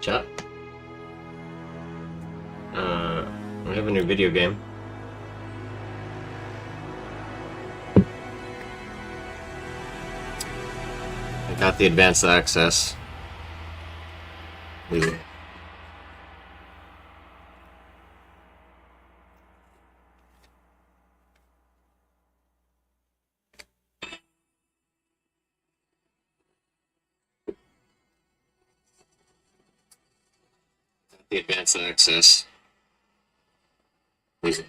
Chat. We have a new video game. I got the advanced access. Leave it. The advanced access. Leave it.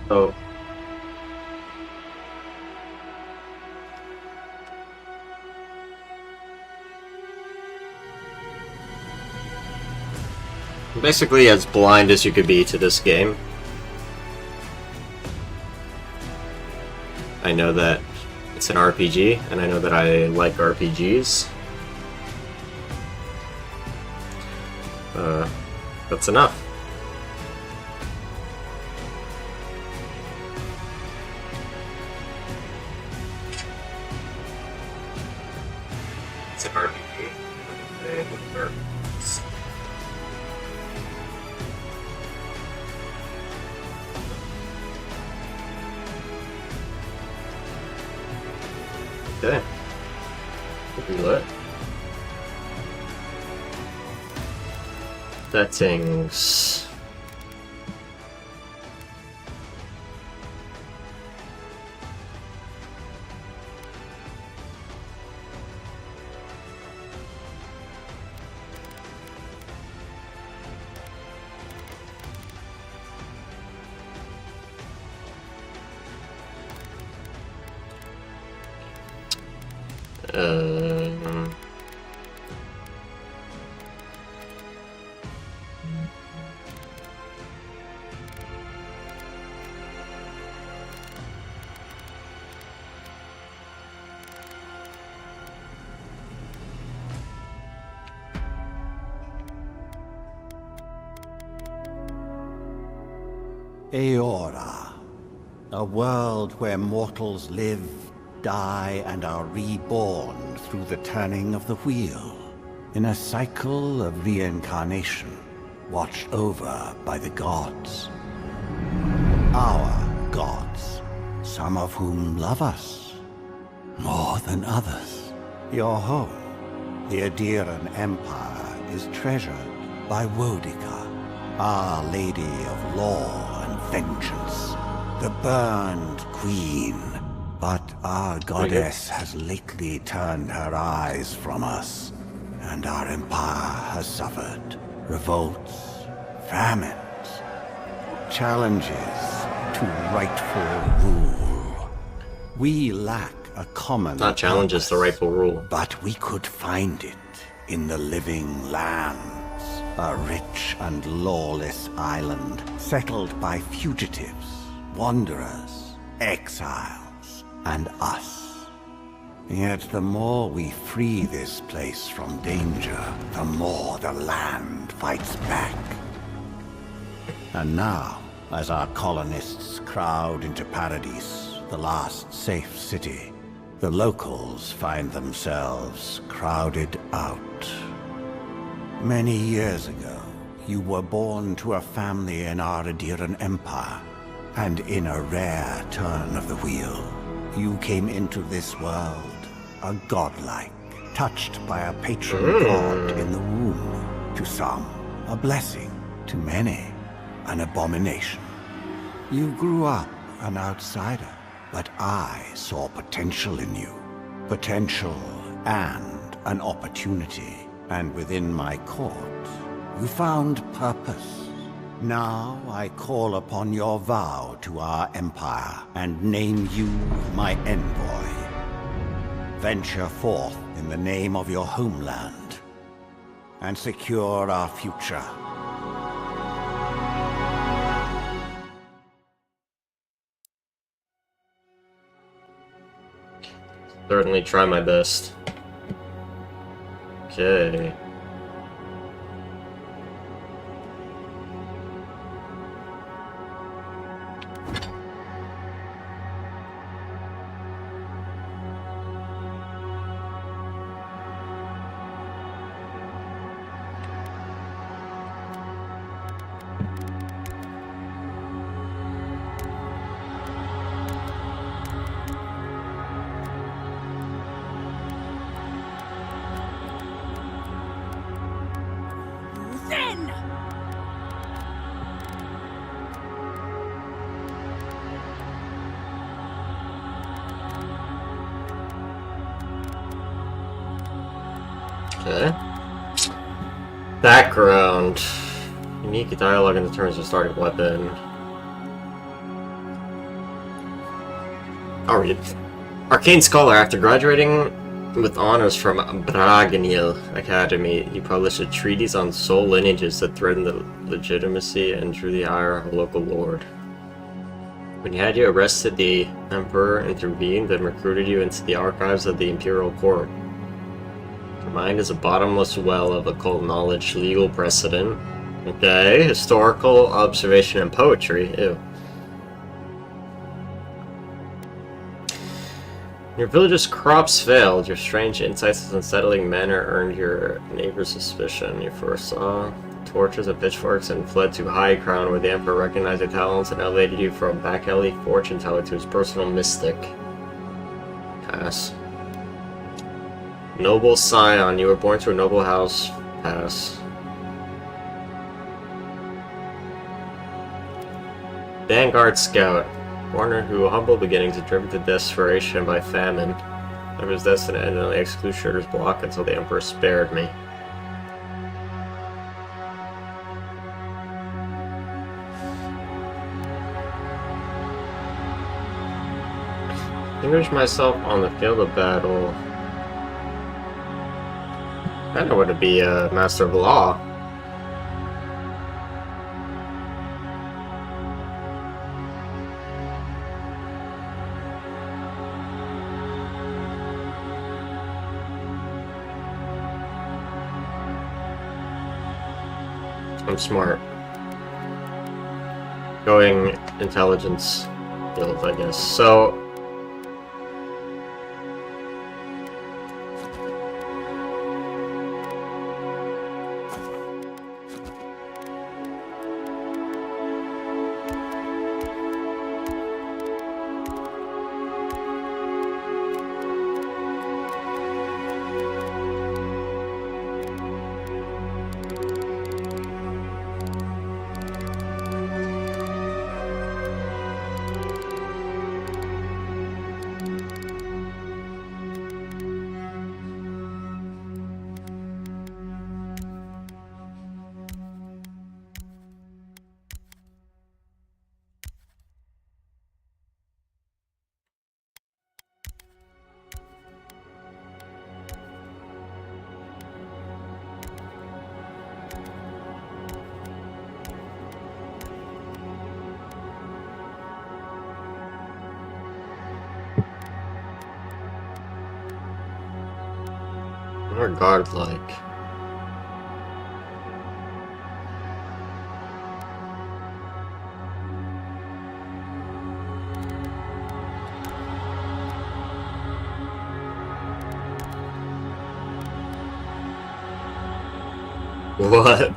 Oh. I'm basically as blind as you could be to this game. I know that it's an RPG, and I know that I like RPGs. That's enough. It's an RPG. Okay. Reload. Settings. Aora, a world where mortals live, die, and are reborn through the turning of the wheel, in a cycle of reincarnation. watched over by the gods. Our gods, some of whom love us more than others. Your home, the Adiran Empire, is treasured by Wodica, Our Lady of Law and Vengeance, the burned queen. But our goddess has lately turned her eyes from us, and our empire has suffered revolts, famines, challenges to rightful rule. We lack a common Not challenges the rightful rule. but we could find it in the living lands, a rich and lawless island settled by fugitives, wanderers, exiles, and us. Yet the more we free this place from danger, the more the land fights back. And now, as our colonists crowd into Paradise, the last safe city, the locals find themselves crowded out. Many years ago, you were born to a family in our Adiran Empire, and in a rare turn of the wheel, you came into this world a godlike, touched by a patron god in the womb. To some, a blessing. To many, an abomination. You grew up an outsider, but I saw potential in you. Potential and an opportunity. And within my court, you found purpose. Now I call upon your vow to our empire and name you my envoy. Venture forth in the name of your homeland and secure our future. Certainly try my best. Okay. Okay. Background. Unique dialogue in the terms of starting weapon. I'll read. Arcane Scholar. After graduating with honors from Braganil Academy, he published a treatise on soul lineages that threatened the legitimacy and drew the ire of a local lord. When he had you arrested, the Emperor intervened and recruited you into the archives of the Imperial Court. Your mind is a bottomless well of occult knowledge, legal precedent. Okay, historical observation and poetry. Ew. Your village's crops failed. Your strange insights and unsettling manner earned your neighbor's suspicion. You foresaw torches and pitchforks and fled to High Crown, where the Emperor recognized your talents and elevated you from back alley fortune teller to his personal mystic. Pass. Noble Scion. You were born to a noble house. Pass. Vanguard Scout. Born who humble beginnings and driven to desperation by famine. I was destined to end on the Executioner's block until the Emperor spared me. Distinguish myself on the field of battle. I know what to be a Master of Law. I'm smart. Going intelligence guild, I guess. So Or godlike. What?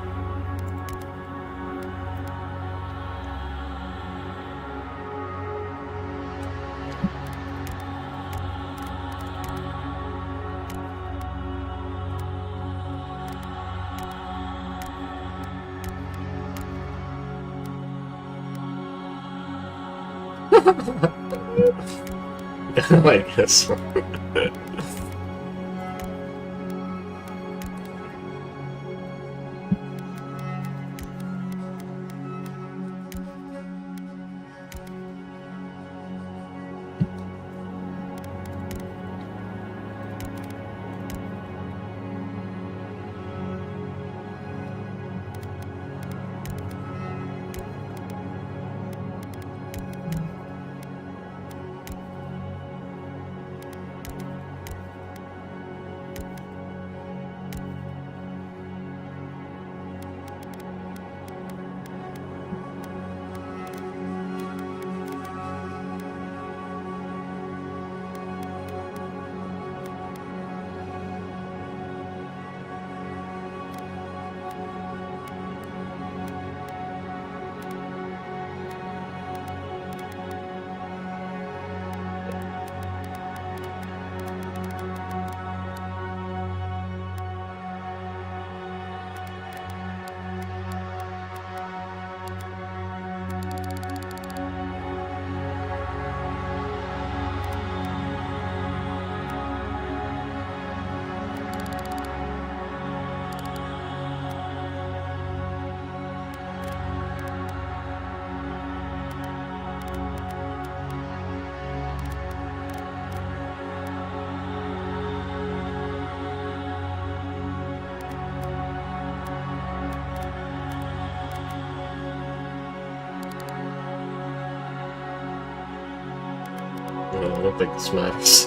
I like this one. No, I don't think this matters.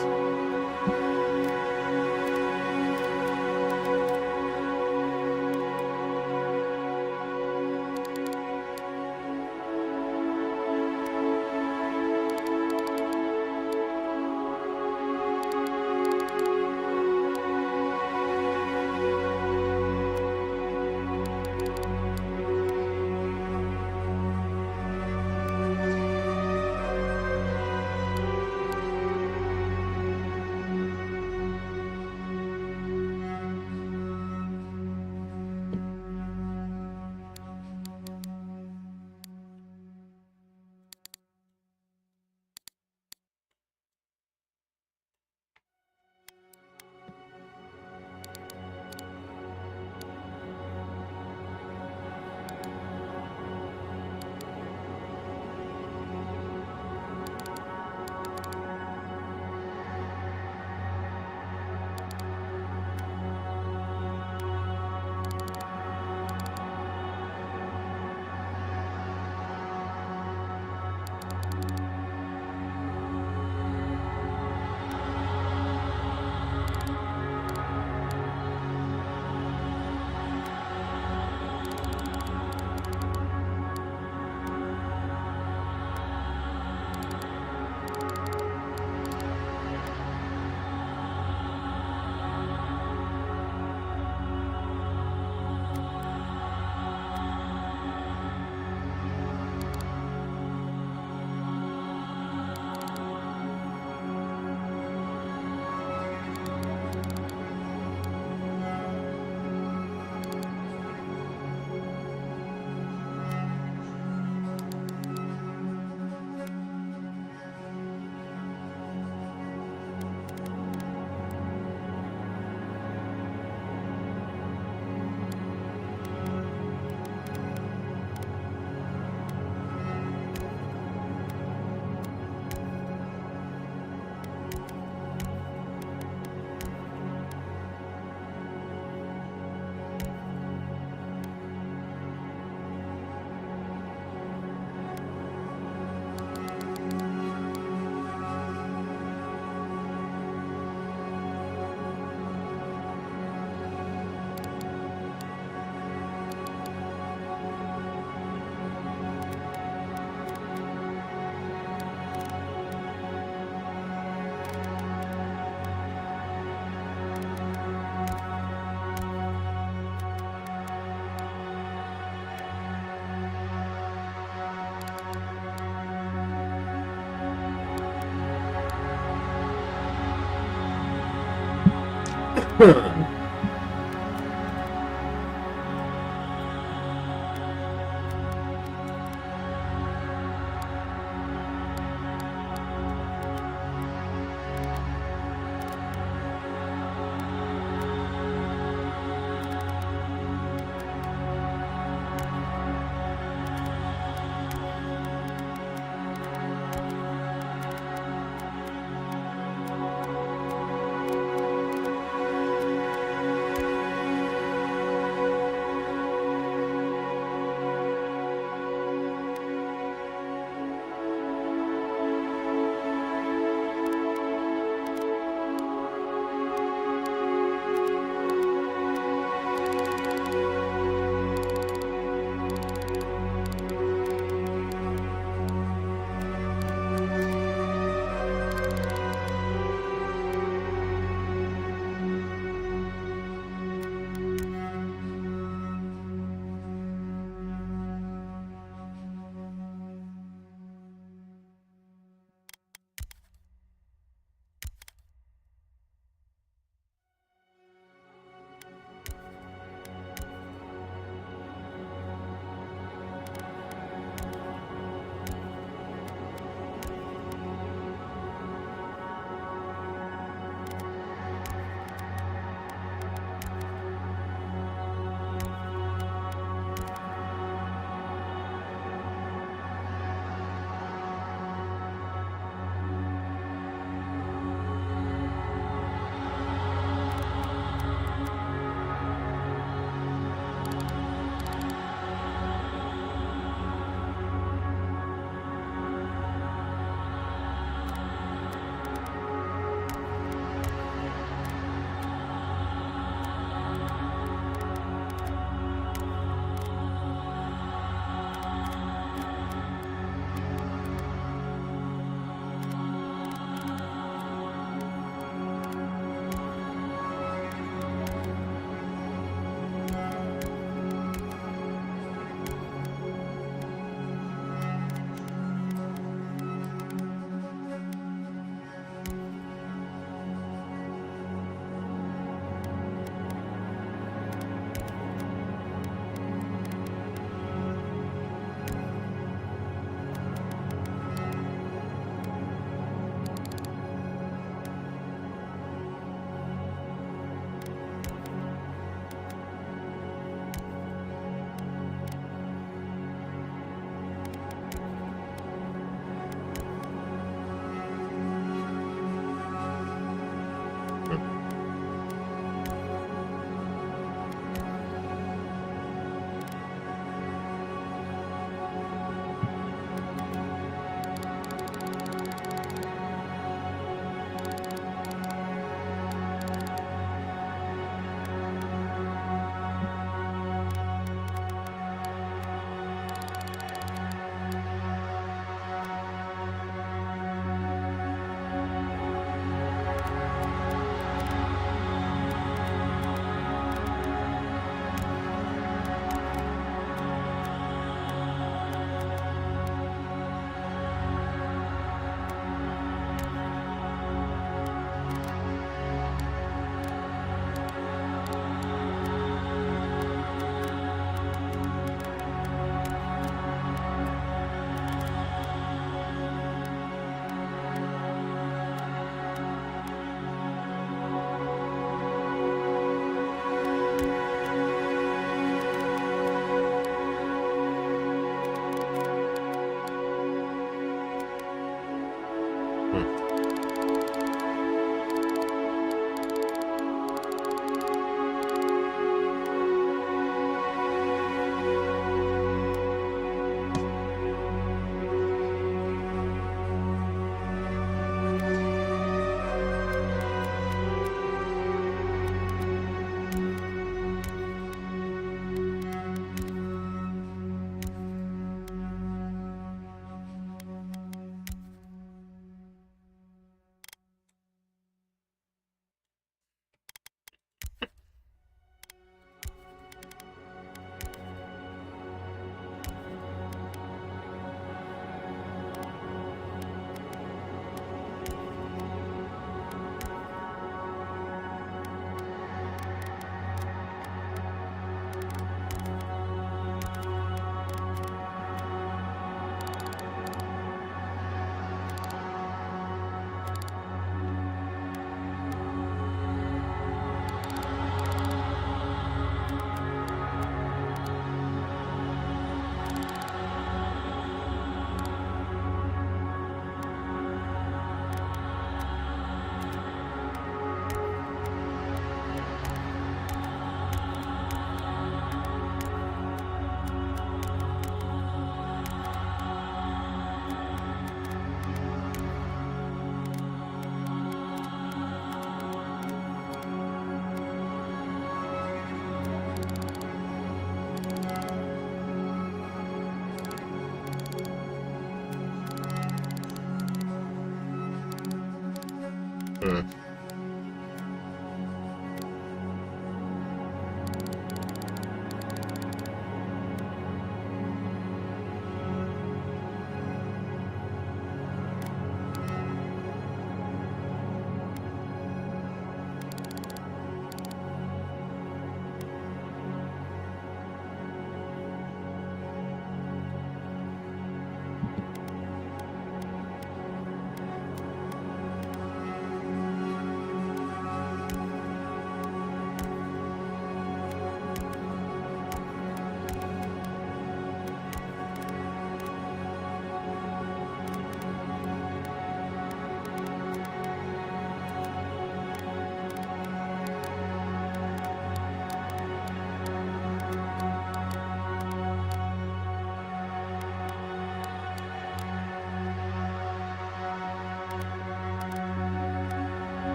Hmm.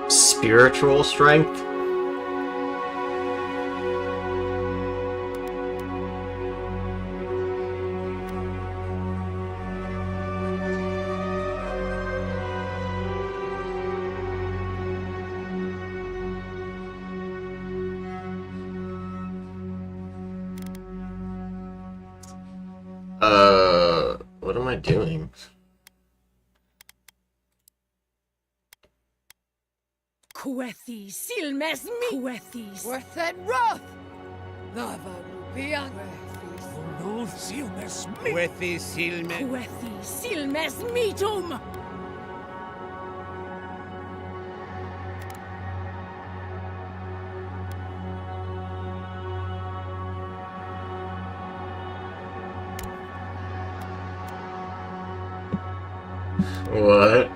Spiritual strength? What am I doing? Quethi silmes mi. Quethis worth that roth. Lava rupian. Uluth silmes mi. Quethi silme. Quethi silmes mitum. What?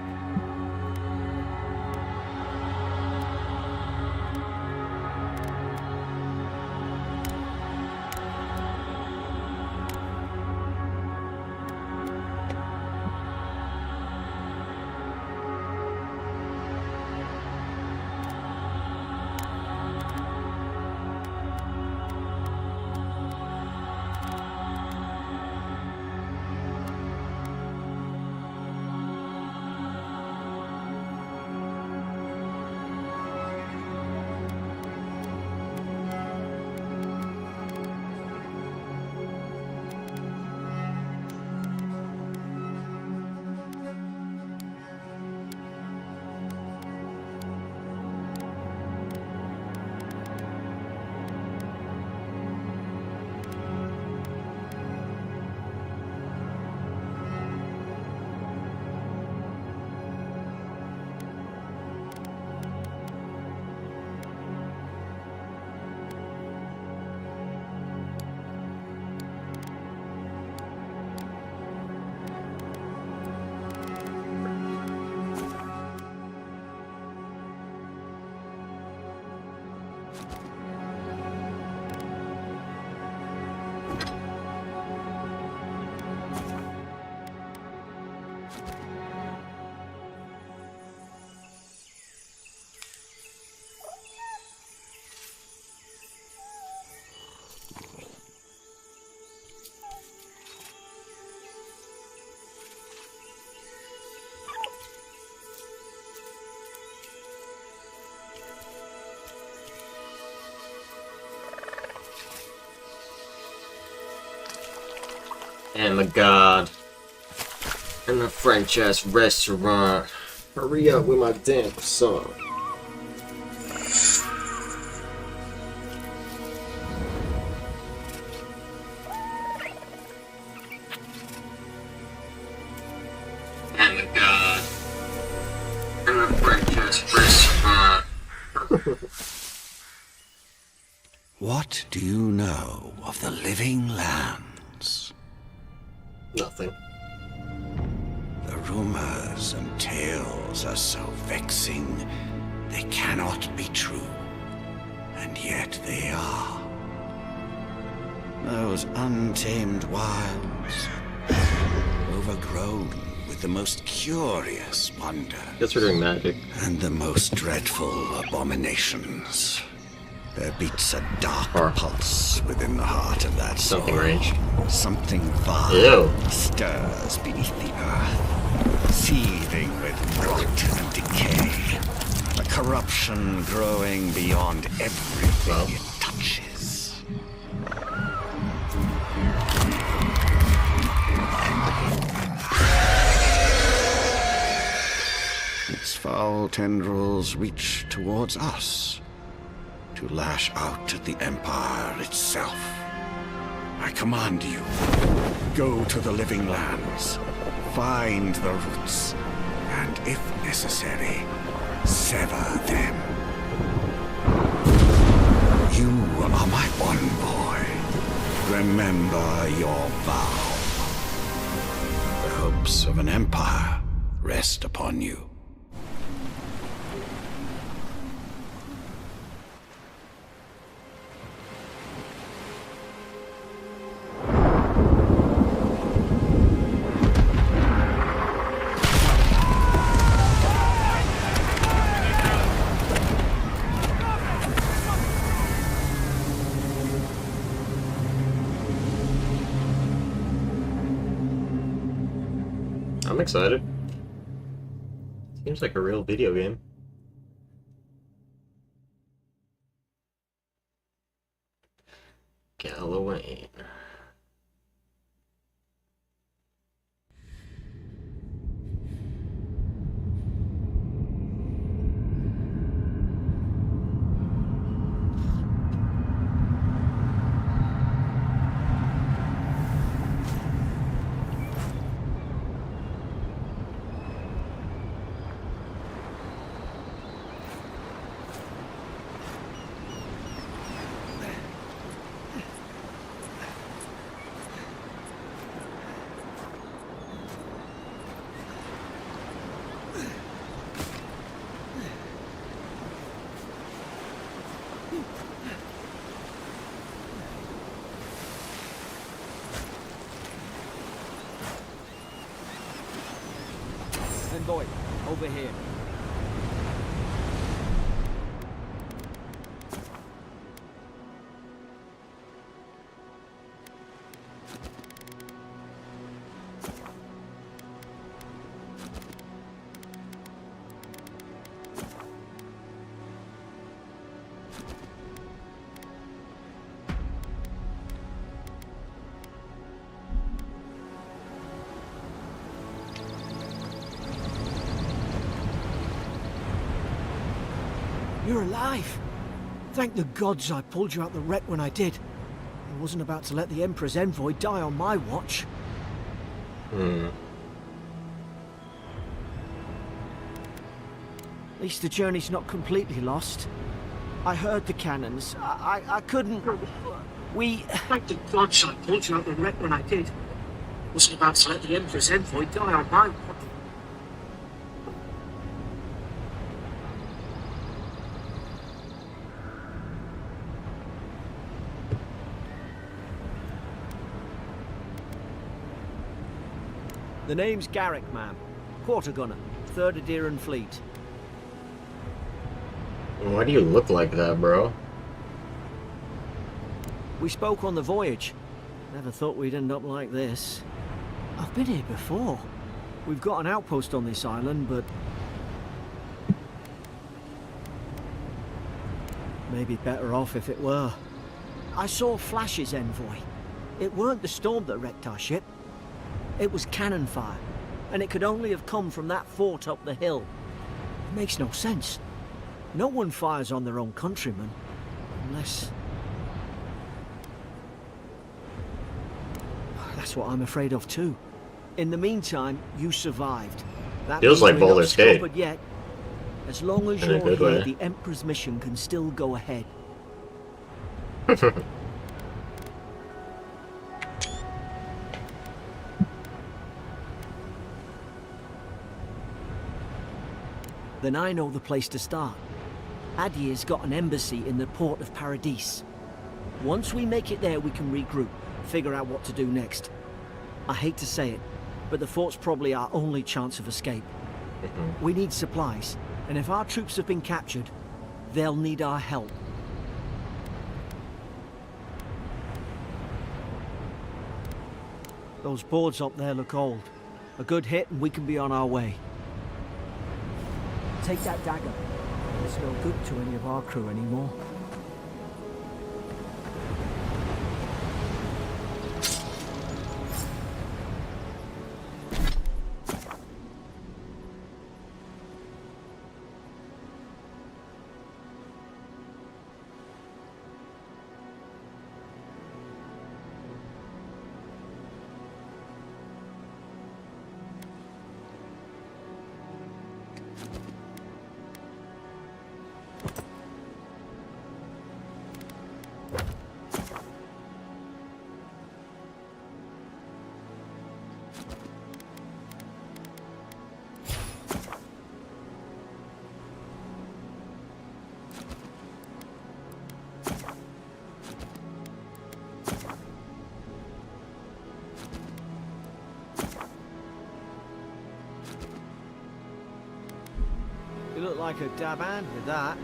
And my god. And a French ass restaurant. Hurry up with my damn croissant. What do you know of the living lands? Nothing. The rumors and tales are so vexing, they cannot be true. And yet they are. Those untamed wilds, overgrown with the most curious wonder. Guess we're doing magic. And the most dreadful abominations. There beats a dark Or pulse within the heart of that soul. something ranged. Something vile Ew. stirs beneath the earth, seething with rot and decay. A corruption growing beyond everything Well. it touches. Its foul tendrils reach towards us, to lash out at the Empire itself. I command you, go to the living lands, find the roots, and if necessary, sever them. You are my envoy. Remember your vow. The hopes of an empire rest upon you. I'm excited. Seems like a real video game. Gallowayne. Envoy, over here. You're alive! Thank the gods I pulled you out the wreck when I did. I wasn't about to let the Emperor's envoy die on my watch. At least the journey's not completely lost. I heard the cannons. I couldn't... We... Thank the gods I pulled you out the wreck when I did. Wasn't about to let the Emperor's envoy die on my watch. The name's Garrick, ma'am. Quarter gunner, 3rd Adheran Fleet. Why do you look like that, bro? We spoke on the voyage. Never thought we'd end up like this. I've been here before. We've got an outpost on this island, but... maybe better off if it were. I saw flashes, envoy. It weren't the storm that wrecked our ship. It was cannon fire, and it could only have come from that fort up the hill. It makes no sense. No one fires on their own countrymen, unless... That's what I'm afraid of too. In the meantime, you survived. That Feels means like we're not Baldur's Gate. scuppered yet. As long as In a you're good here, way. the Emperor's mission can still go ahead. Then I know the place to start. Adir's got an embassy in the port of Paradis. Once we make it there, we can regroup, figure out what to do next. I hate to say it, but the fort's probably our only chance of escape. We need supplies, and if our troops have been captured, they'll need our help. Those boards up there look old. A good hit and we can be on our way. Take that dagger. It's no good to any of our crew anymore. You look like a dab hand with that.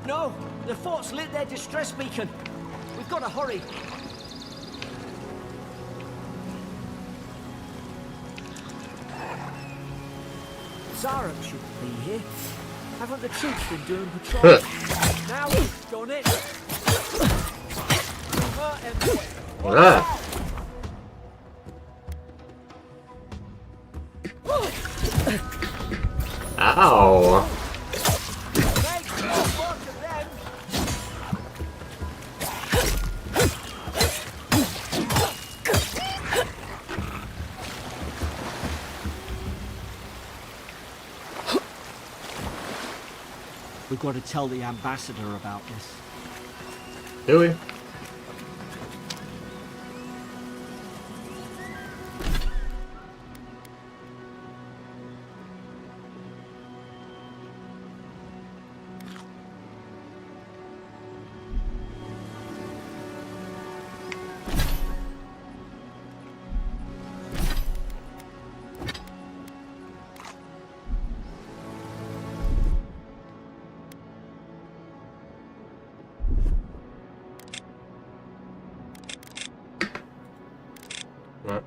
No! The fort's lit their distress beacon. We've got to hurry. Zara should be here. Haven't the troops been doing patrol? Now we've done it. Ow! We've got to tell the ambassador about this. Do we? What?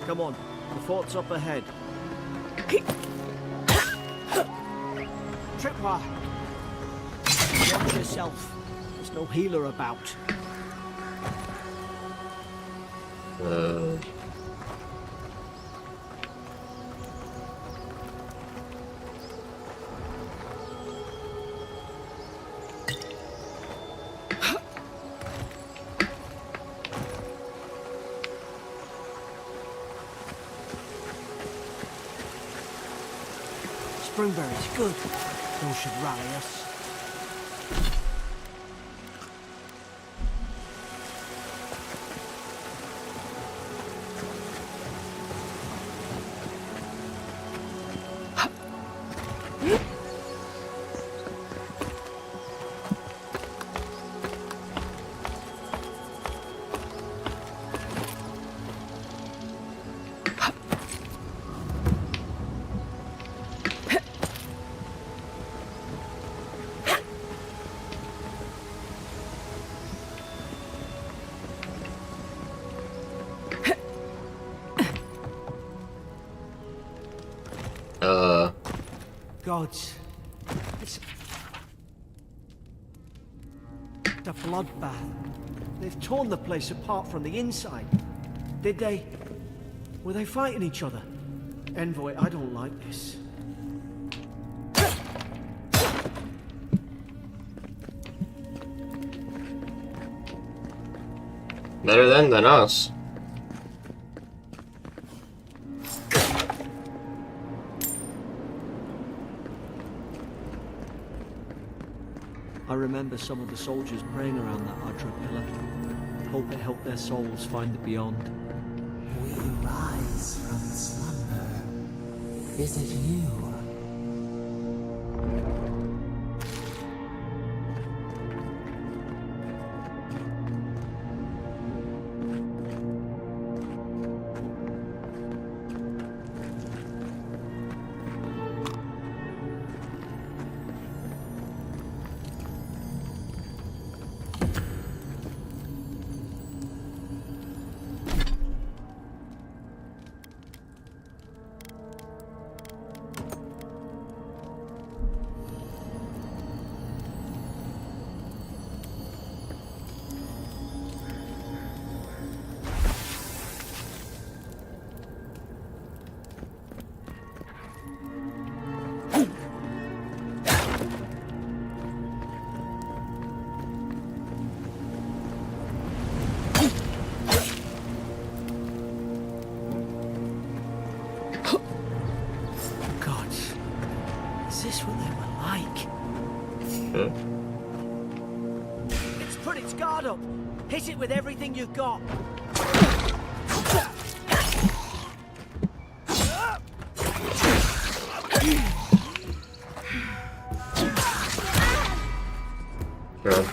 Come on, the fort's up ahead. Tripwire! Watch yourself. There's no healer about. Springberry's good. Those should rally us. Gods. It's a bloodbath. They've torn the place apart from the inside. Did they? Were they fighting each other? Envoy, I don't like this. Better them than us. I remember some of the soldiers praying around that Adra pillar. Hope it helped their souls find the beyond. We rise from slumber. Is it you? Is this what they were like? It's put its guard up. Hit it with everything you've got. Good.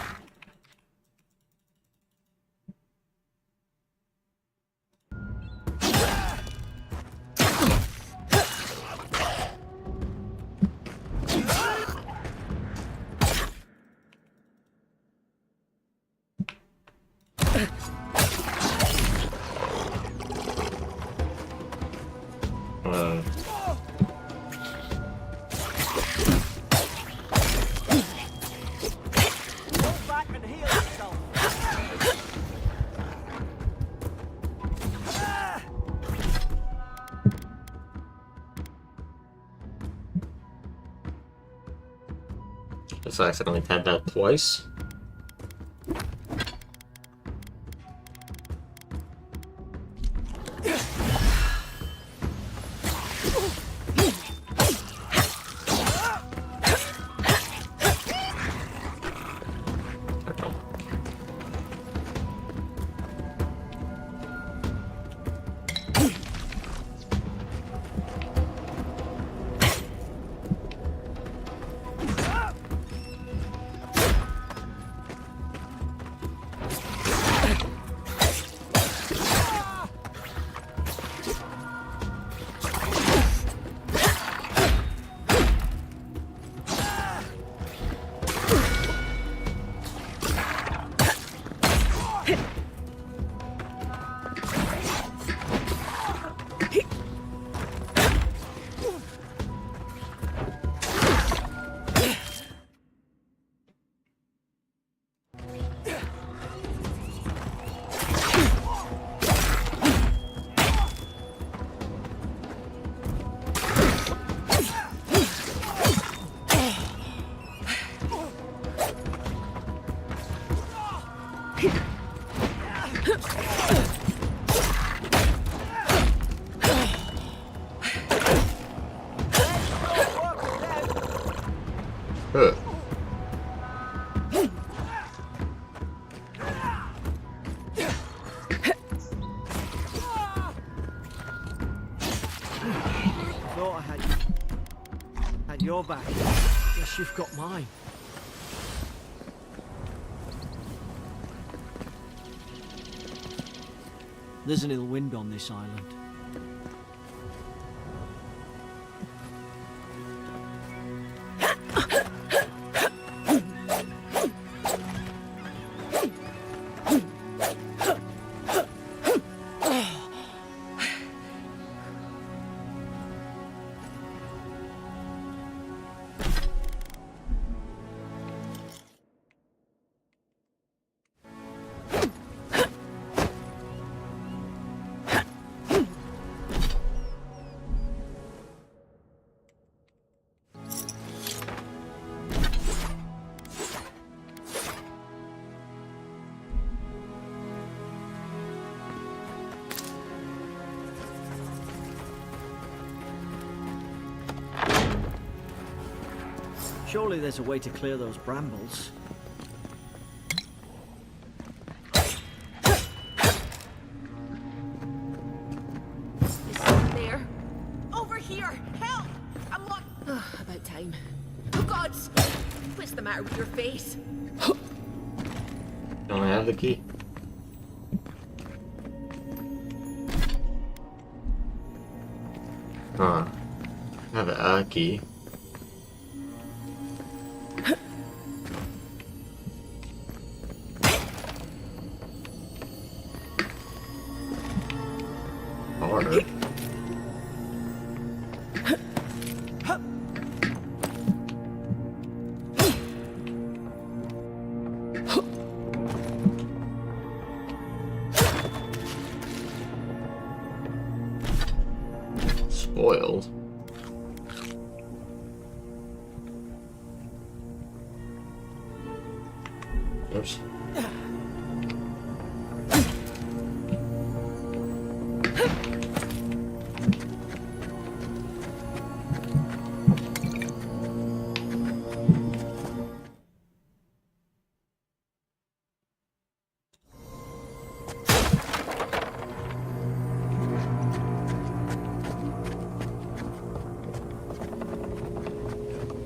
Uh, Go back and heal yourself. just accidentally tapped out twice. Huh. Thought I had your back. Guess you've got mine. There's an ill wind on this island. Surely there's a way to clear those brambles. Is someone there? Over here! Help! I'm locked. About time. Oh gods! What's the matter with your face? Don't I have the key? Huh. I have a key. Harder. Spoiled. Oops.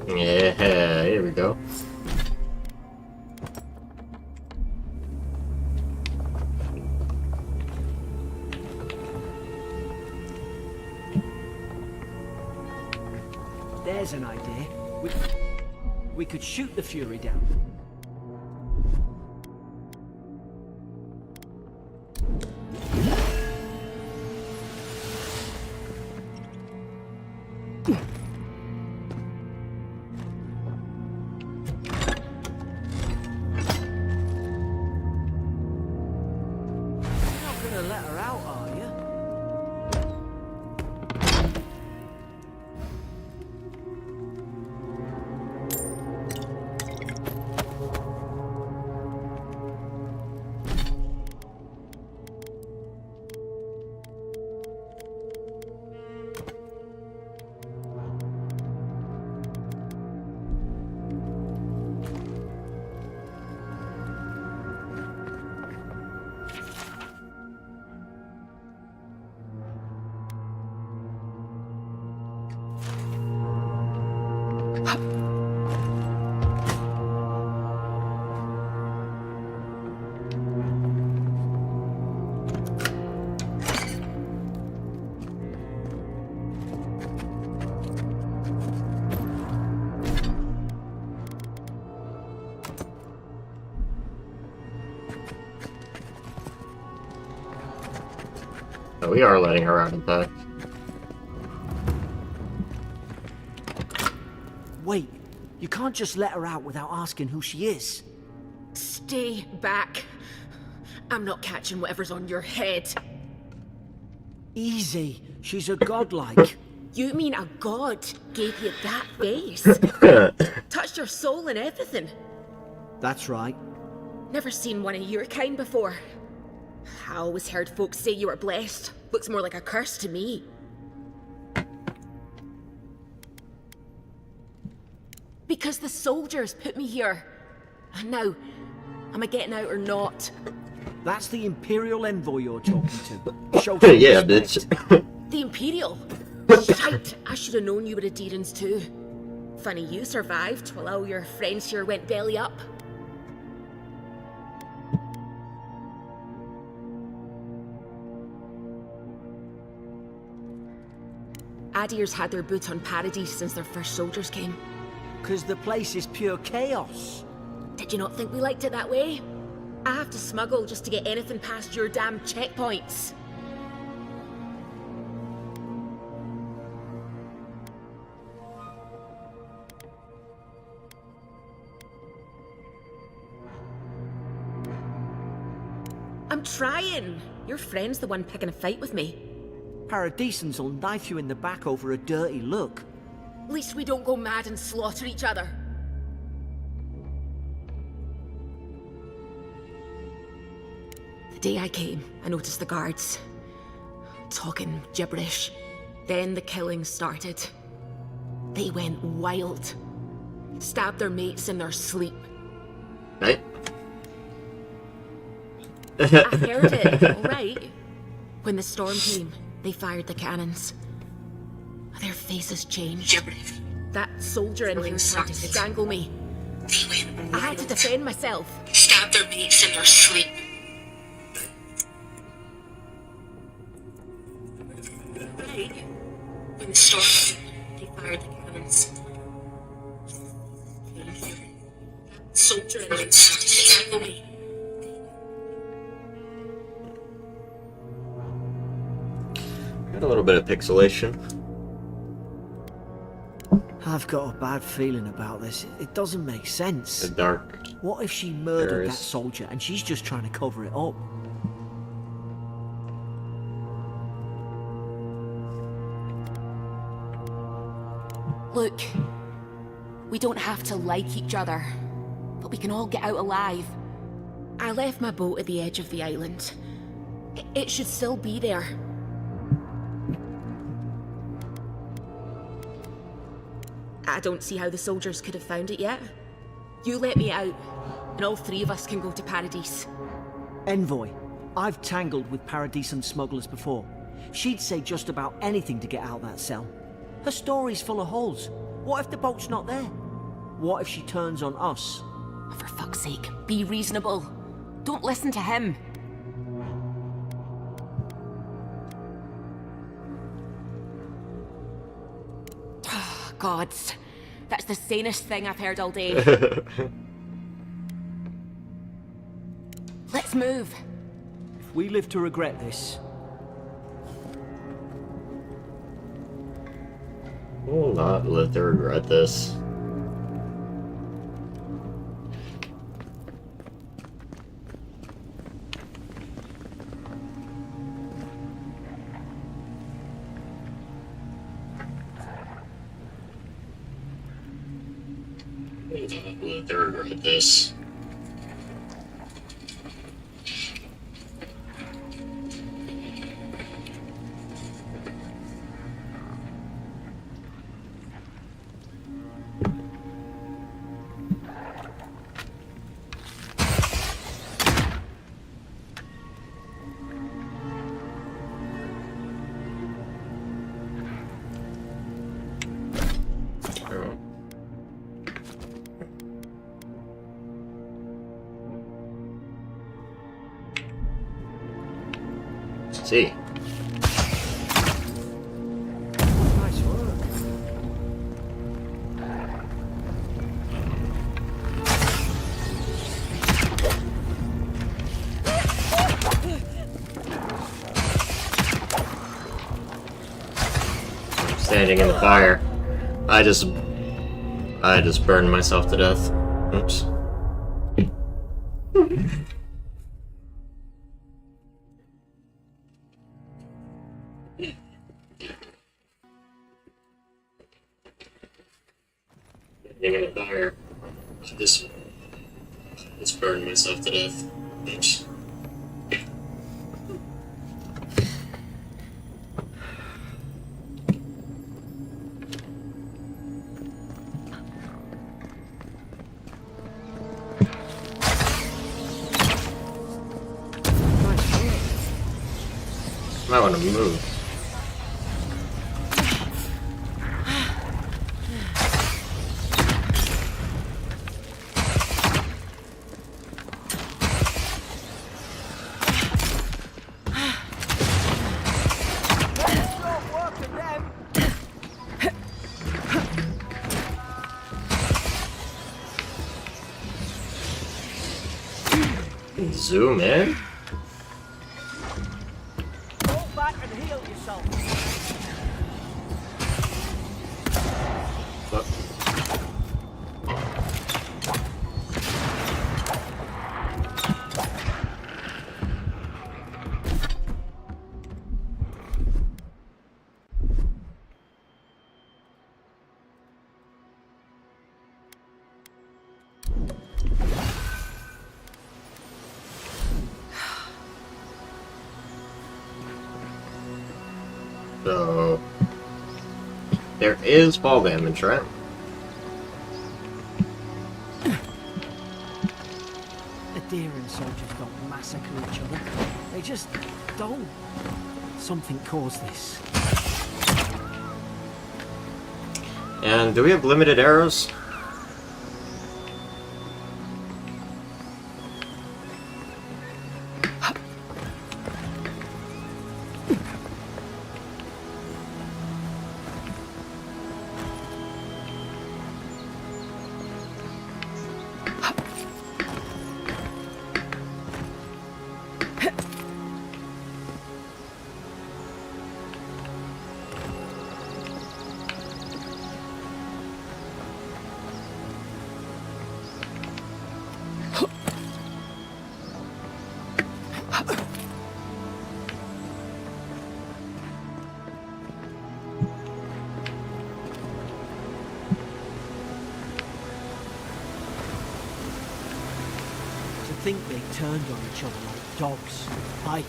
Yeah, here we go. There's an idea. We could shoot the Fury down. Oh, we are letting her out of that. Wait, you can't just let her out without asking who she is. Stay back. I'm not catching whatever's on your head. Easy, she's a godlike. You mean a god gave you that face? Touched your soul and everything? That's right. Never seen one of your kind before. I always heard folks say you were blessed. Looks more like a curse to me. Because the soldiers put me here. And now, am I getting out or not? That's the Imperial envoy you're talking to. Show some Yeah, respect. bitch. The Imperial? Shite, I should have known you were a Deerans too. Funny you survived while all your friends here went belly up. Adir's had their boot on Paradise since their first soldiers came. 'Cause the place is pure chaos. Did you not think we liked it that way? I have to smuggle just to get anything past your damn checkpoints. I'm trying. Your friend's the one picking a fight with me. Paradisans will knife you in the back over a dirty look. At least we don't go mad and slaughter each other. The day I came, I noticed the guards talking gibberish. Then the killing started. They went wild. Stabbed their mates in their sleep. Right? I heard it, alright. When the storm came, they fired the cannons. Their faces changed. That soldier in here tried to strangle me. I had to defend myself. Stabbed their mates in their sleep. Right. When the storm came, they fired the cannons. That soldier in here tried to strangle me. Got a little bit of pixelation. I've got a bad feeling about this. It doesn't make sense. The dark. What if she murdered that Terrorist. soldier and she's just trying to cover it up? Look, we don't have to like each other, but we can all get out alive. I left my boat at the edge of the island. It should still be there. I don't see how the soldiers could have found it yet. You let me out, and all three of us can go to Paradise. Envoy, I've tangled with Paradisan smugglers before. She'd say just about anything to get out that cell. Her story's full of holes. What if the boat's not there? What if she turns on us? For fuck's sake, be reasonable. Don't listen to him. Gods, that's the sanest thing I've heard all day. Let's move. If we live to regret this, Will not let her regret this. Will not let her regret this. See. nice work. standing in the fire. I just burned myself to death. Oops. Standing in the fire. I just burned myself to death. Oops. Might want to move. Zoom in? Go back and heal yourself. What? So there is fall damage, right? Adherent soldiers don't massacre each other. They just don't. Something caused this. And do we have limited arrows? To think they turned on each other like dogs. I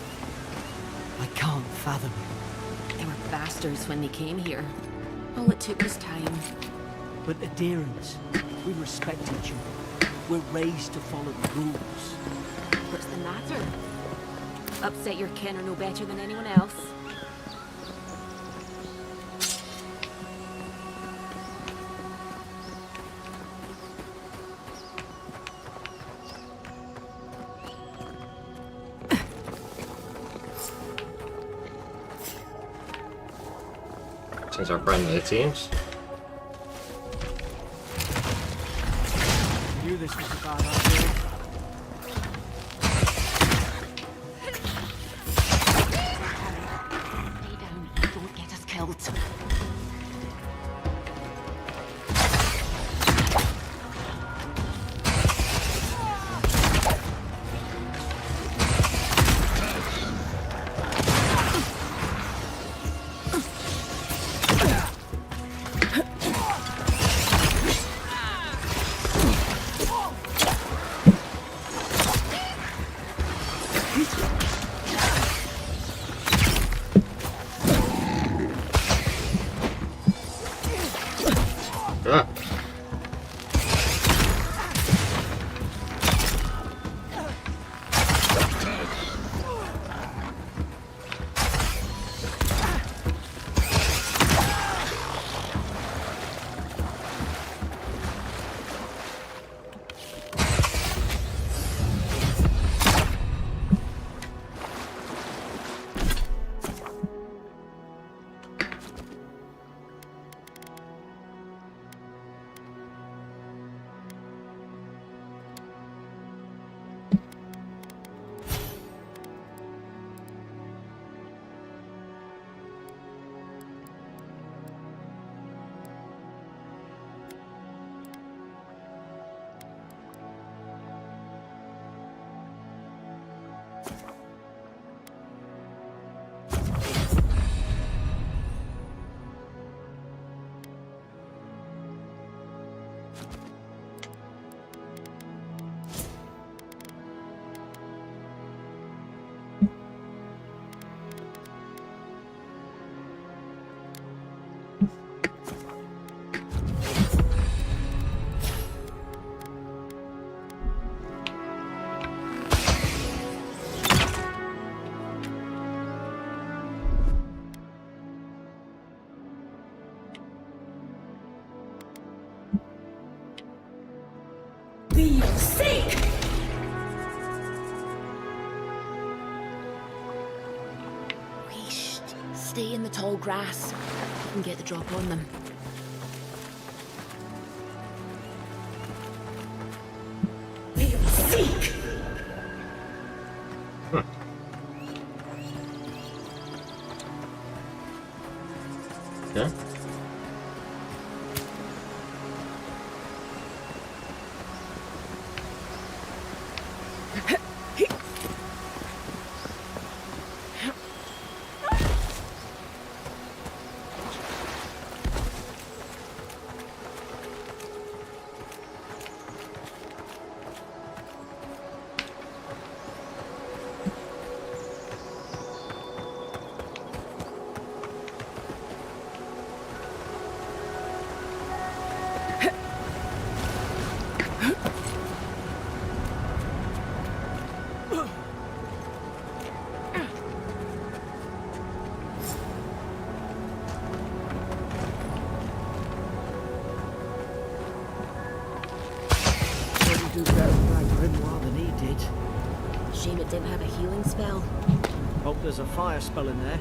can't fathom it. They were bastards when they came here. All it took was time. But adherents, we respect each other. We're raised to follow the rules. What's the matter? Upset your kin are no better than anyone else. Since our friendly, it seems. Knew this was a bad idea. Lay down. Don't get us killed. tall grass. You can get the drop on them. Seek! Yeah. Do better with that grimoire than he did. Shame it didn't have a healing spell. Hope there's a fire spell in there.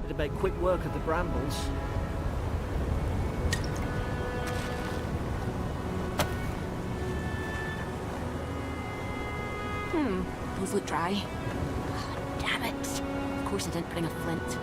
It'd make quick work of the brambles. Those look dry. Damn it. Of course I didn't bring a flint.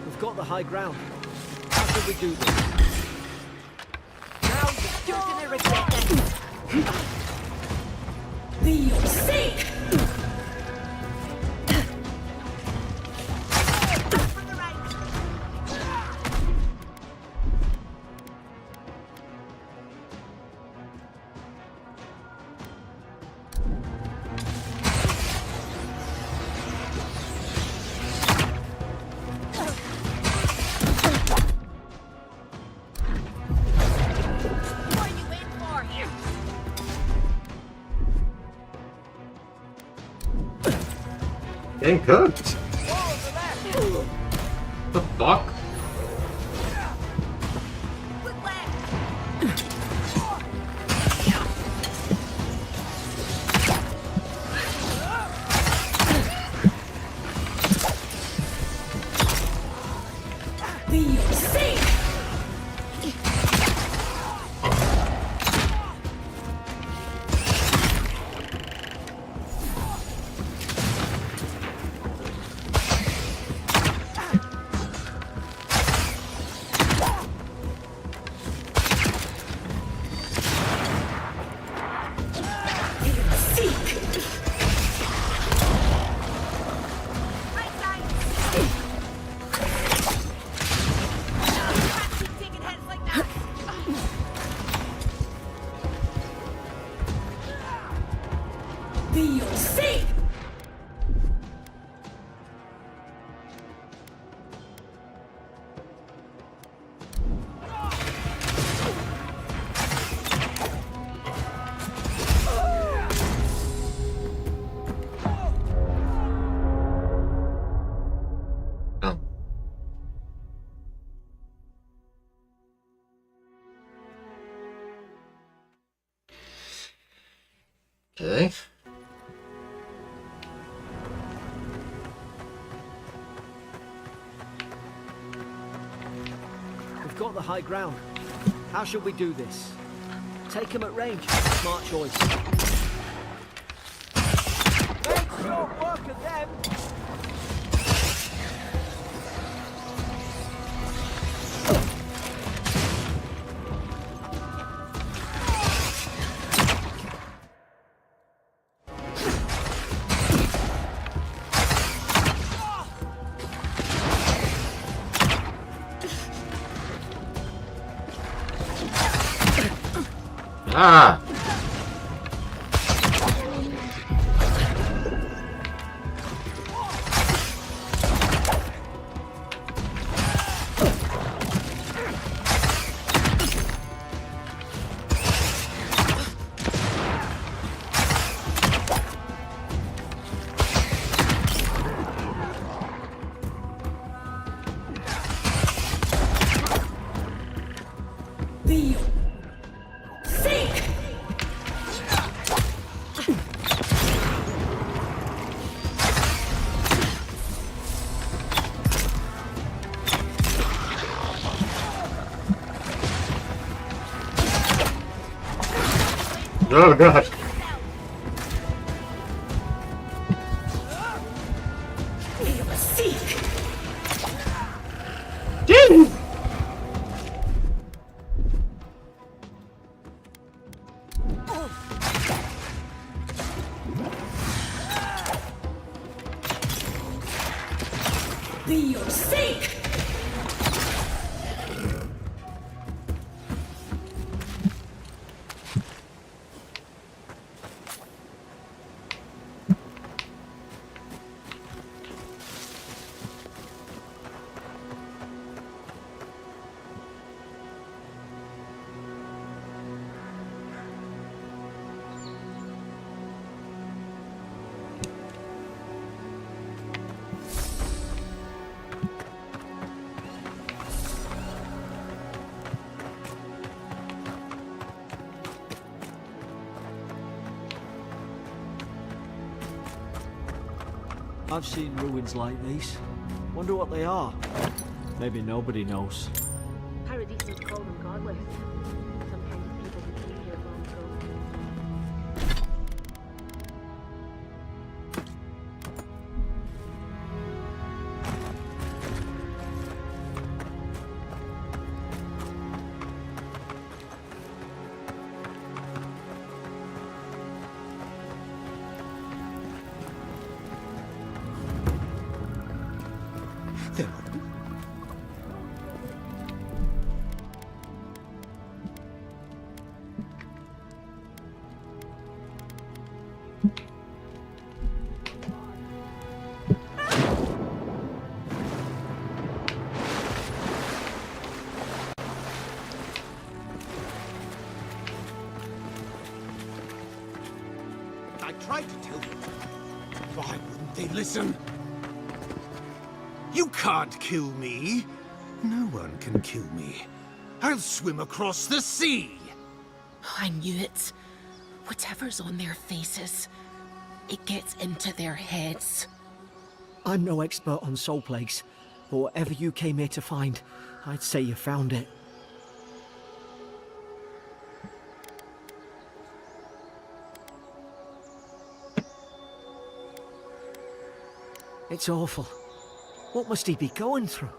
We've got the high ground. How should we do this? Now you're gonna regret this. The sake! Getting cooked. The fuck? Okay. We've got the high ground. How should we do this? Take him at range. Smart choice. Make short work of them. Ah! Oh god. I've seen ruins like these. Wonder what they are. Maybe nobody knows. Paradisos call them godless. Some kind of people who came here long ago. I tried to tell them. Why wouldn't they listen? You can't kill me. No one can kill me. I'll swim across the sea. I knew it. Whatever's on their faces, it gets into their heads. I'm no expert on soul plagues, but whatever you came here to find, I'd say you found it. It's awful. What must he be going through?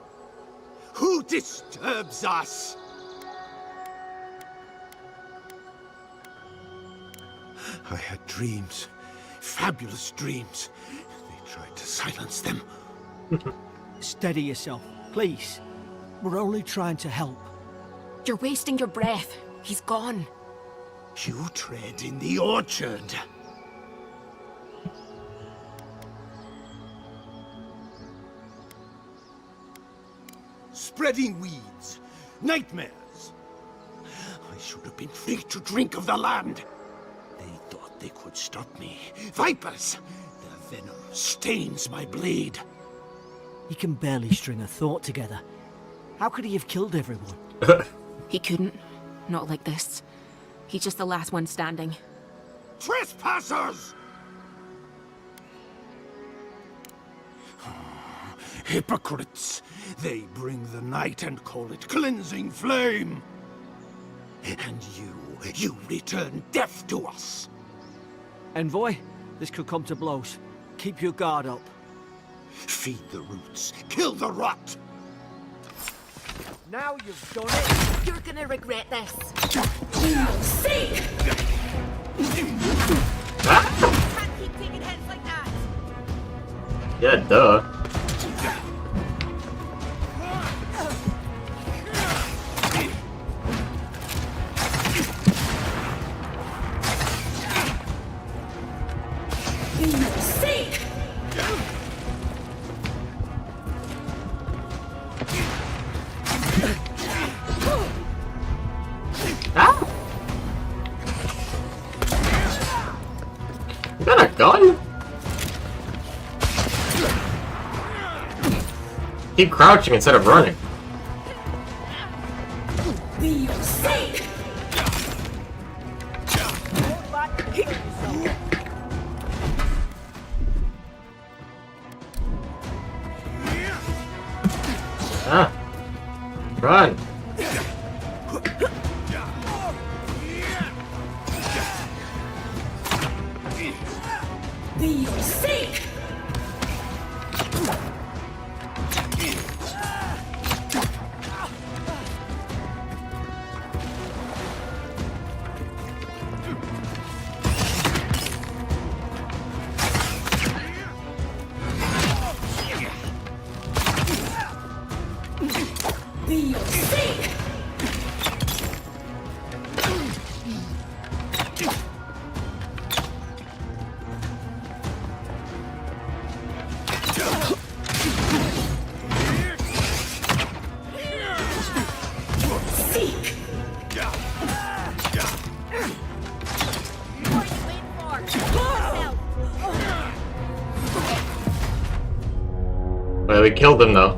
Who disturbs us? I had dreams. Fabulous dreams. They tried to silence them. Steady yourself, please. We're only trying to help. You're wasting your breath. He's gone. You tread in the orchard. Spreading weeds. Nightmares. I should have been free to drink of the land. They thought they could stop me. Vipers! Their venom stains my blade. He can barely string a thought together. How could he have killed everyone? He couldn't. Not like this. He's just the last one standing. Trespassers! Hypocrites! They bring the night and call it cleansing flame! And you return death to us! Envoy, this could come to blows. Keep your guard up. Feed the roots, kill the rot! Now you've done it! You're gonna regret this. See! Can't keep taking hits like that. Yeah, duh. Ah! You got a gun? Keep crouching instead of running. Ah! Run! Well, we killed him though.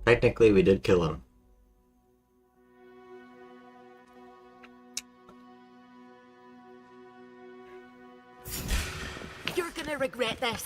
Technically, we did kill him. You're gonna regret this.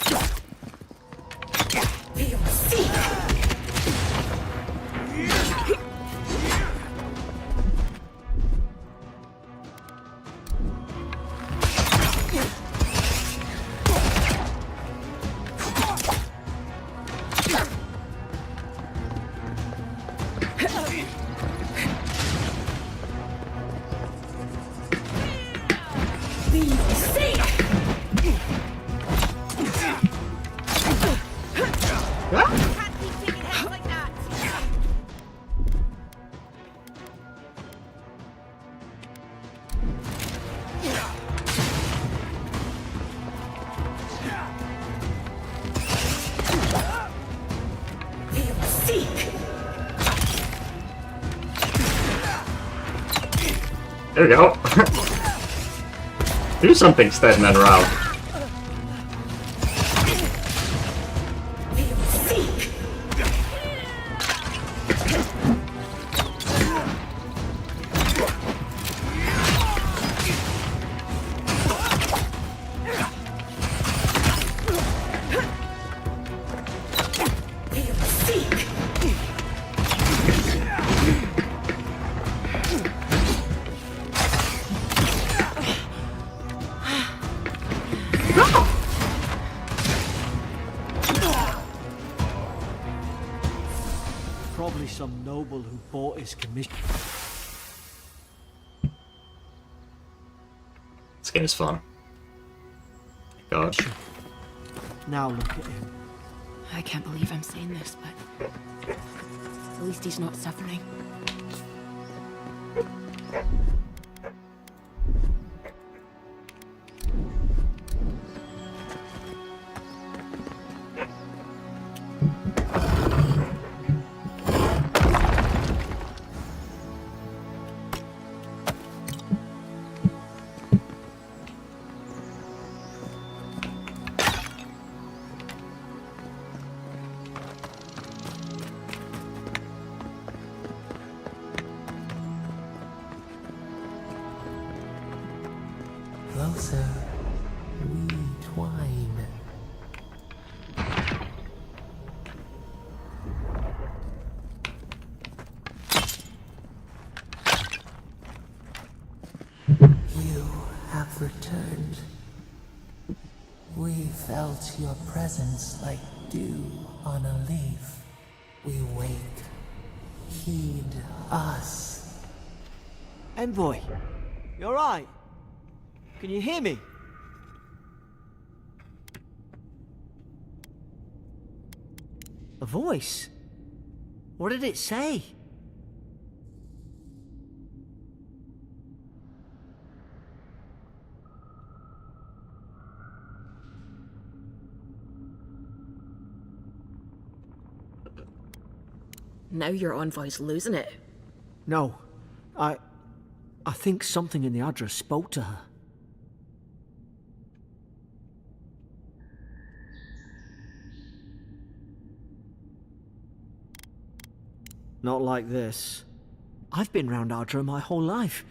There we go. Do something, Stedman Rao. Probably some noble who bought his commission. This game is fun. God. Now look at him. I can't believe I'm saying this, but at least he's not suffering. Closer, we twine. You have returned. We felt your presence like dew on a leaf. We wait. Heed us. Envoy, you alright? Can you hear me? A voice? What did it say? Now your envoy's losing it. No, I think something in the address spoke to her. Not like this. I've been round Ardra my whole life,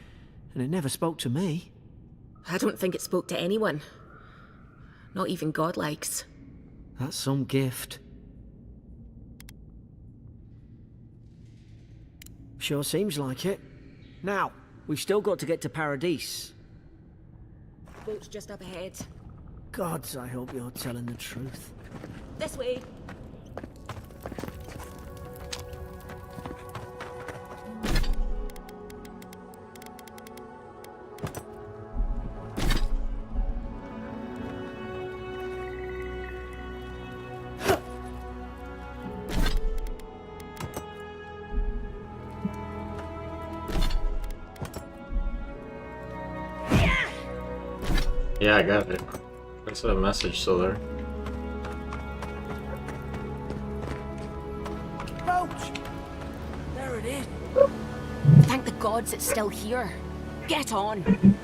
and it never spoke to me. I don't think it spoke to anyone. Not even godlikes. That's some gift. Sure seems like it. Now, we've still got to get to Paradise. Boat's just up ahead. Gods, I hope you're telling the truth. This way. Yeah, I got it. There's a message still there. Boat! There it is. Thank the gods it's still here. Get on.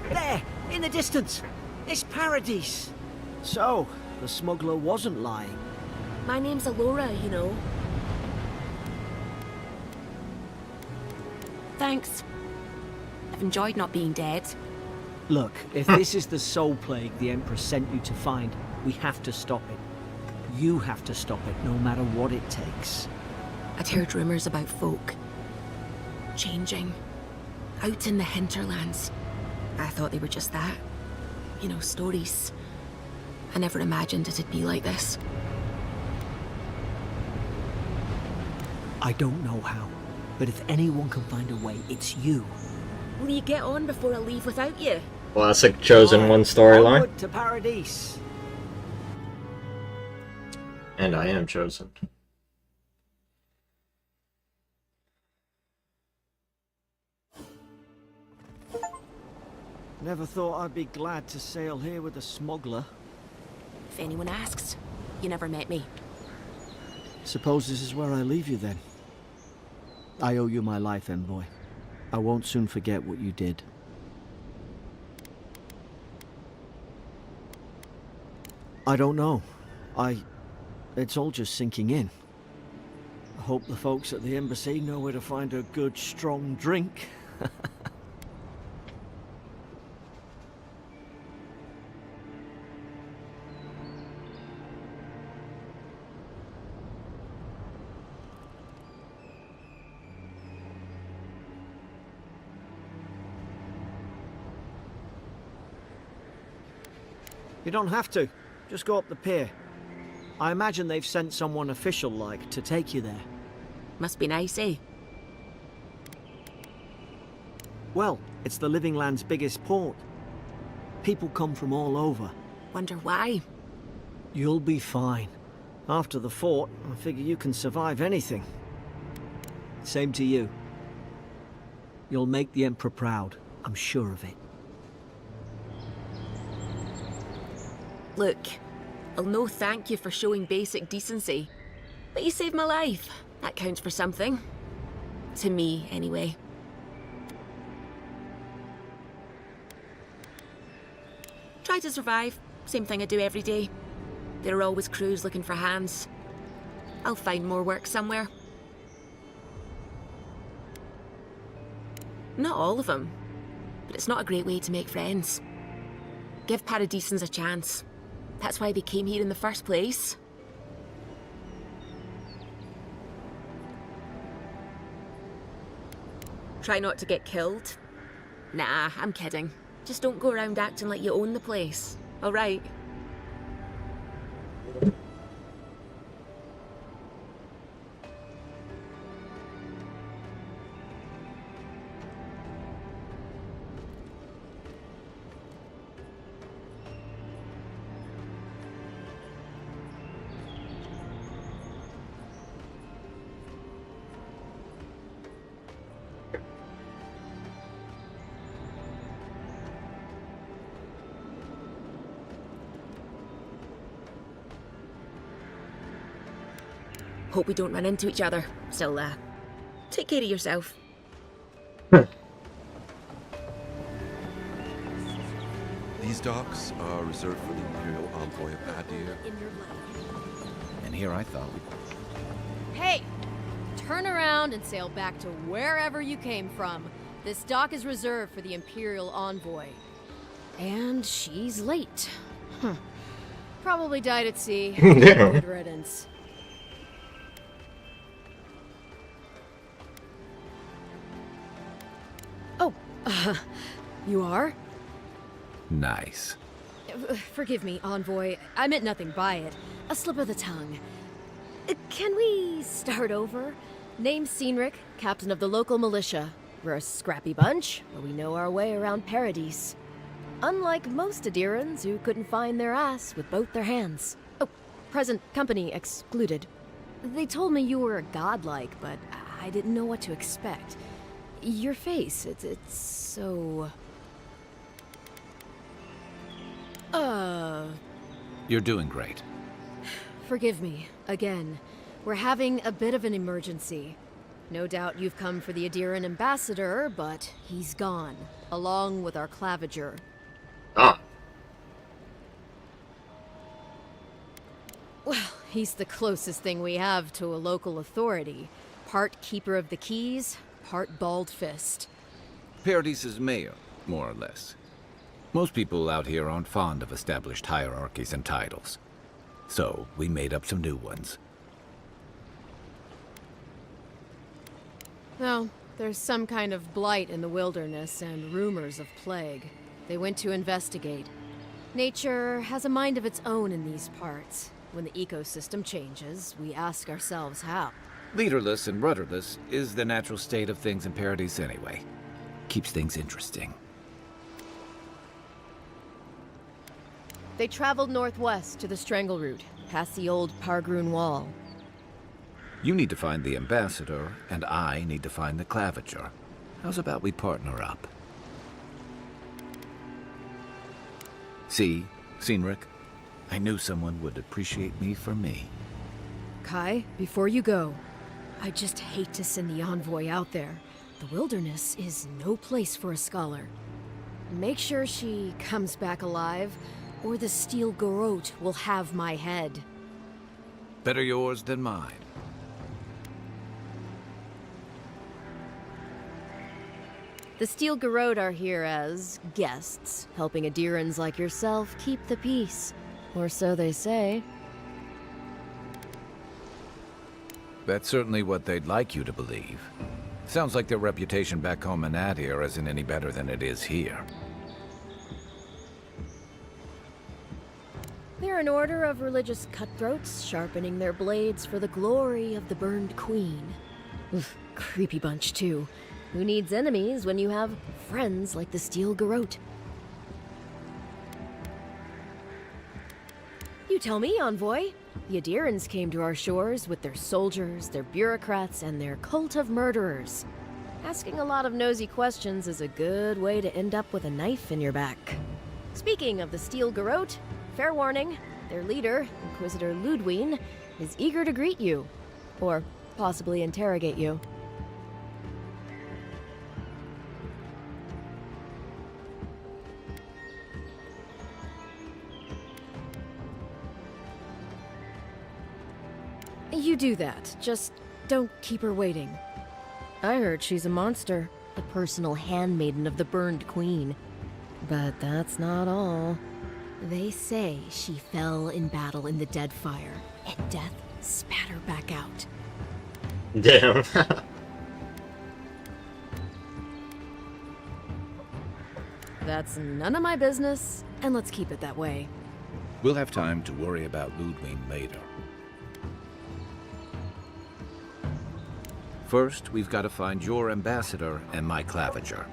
There, in the distance. It's Paradise. So, the smuggler wasn't lying. My name's Alora, you know. Thanks. I've enjoyed not being dead. Look, if this is the soul plague the Empress sent you to find, we have to stop it. You have to stop it, no matter what it takes. I'd heard rumors about folk changing out in the hinterlands. I thought they were just that. You know, stories. I never imagined it'd be like this. I don't know how, but if anyone can find a way, it's you. Will you get on before I leave without you? Classic Chosen One storyline. Onward to Paradise. And I am chosen. Never thought I'd be glad to sail here with a smuggler. If anyone asks, you never met me. Suppose this is where I leave you then. I owe you my life, envoy. I won't soon forget what you did. I don't know. It's all just sinking in. I hope the folks at the embassy know where to find a good, strong drink. You don't have to. Just go up the pier. I imagine they've sent someone official-like to take you there. Must be nice, eh? Well, it's the Living Land's biggest port. People come from all over. Wonder why? You'll be fine. After the fort, I figure you can survive anything. Same to you. You'll make the Emperor proud. I'm sure of it. Look, I'll no thank you for showing basic decency. But you saved my life. That counts for something. To me, anyway. Try to survive. Same thing I do every day. There are always crews looking for hands. I'll find more work somewhere. Not all of them, but it's not a great way to make friends. Give Paradisans a chance. That's why they came here in the first place. Try not to get killed. Nah, I'm kidding. Just don't go around acting like you own the place, alright? Hope we don't run into each other. Still, take care of yourself. These docks are reserved for the Imperial Envoy of Adir. And here I thought we... Hey! Turn around and sail back to wherever you came from. This dock is reserved for the Imperial Envoy. And she's late. Probably died at sea. Good riddance. Oh, you are? Nice. Forgive me, Envoy. I meant nothing by it. A slip of the tongue. Can we start over? Name's Cynric, captain of the local militia. We're a scrappy bunch, but we know our way around Paradise. Unlike most Adirans who couldn't find their ass with both their hands. Oh, present company excluded. They told me you were godlike, but I didn't know what to expect. Your face, it's so... You're doing great. Forgive me, again. We're having a bit of an emergency. No doubt you've come for the Adiran ambassador, but he's gone, along with our claviger. Ah. Well, he's the closest thing we have to a local authority. Part keeper of the keys, part bald fist. Paradise's mayor, more or less. Most people out here aren't fond of established hierarchies and titles. So, we made up some new ones. Well, there's some kind of blight in the wilderness and rumors of plague. They went to investigate. Nature has a mind of its own in these parts. When the ecosystem changes, we ask ourselves how. Leaderless and rudderless is the natural state of things in Paradise anyway. Keeps things interesting. They traveled northwest to the Strangle Route, past the old Pargroon Wall. You need to find the ambassador, and I need to find the claviger. How's about we partner up? See, Cynric, I knew someone would appreciate me for me. Kai, before you go, I just hate to send the envoy out there. The wilderness is no place for a scholar. Make sure she comes back alive, or the Steel Garrote will have my head. Better yours than mine. The Steel Garrote are here as guests, helping Adirans like yourself keep the peace. Or so they say. That's certainly what they'd like you to believe. Sounds like their reputation back home in Adir isn't any better than it is here. They're an order of religious cutthroats, sharpening their blades for the glory of the burned queen. Oof, creepy bunch, too. Who needs enemies when you have friends like the Steel Garrote? You tell me, Envoy. The Adirans came to our shores with their soldiers, their bureaucrats, and their cult of murderers. Asking a lot of nosy questions is a good way to end up with a knife in your back. Speaking of the Steel Garrote, fair warning, their leader, Inquisitor Ludwine, is eager to greet you. Or possibly interrogate you. You do that. Just don't keep her waiting. I heard she's a monster, the personal handmaiden of the burned queen. But that's not all. They say she fell in battle in the Deadfire, and death spat her back out. Damn. That's none of my business, and let's keep it that way. We'll have time to worry about Ludwine later. First, we've got to find your ambassador and my claviger.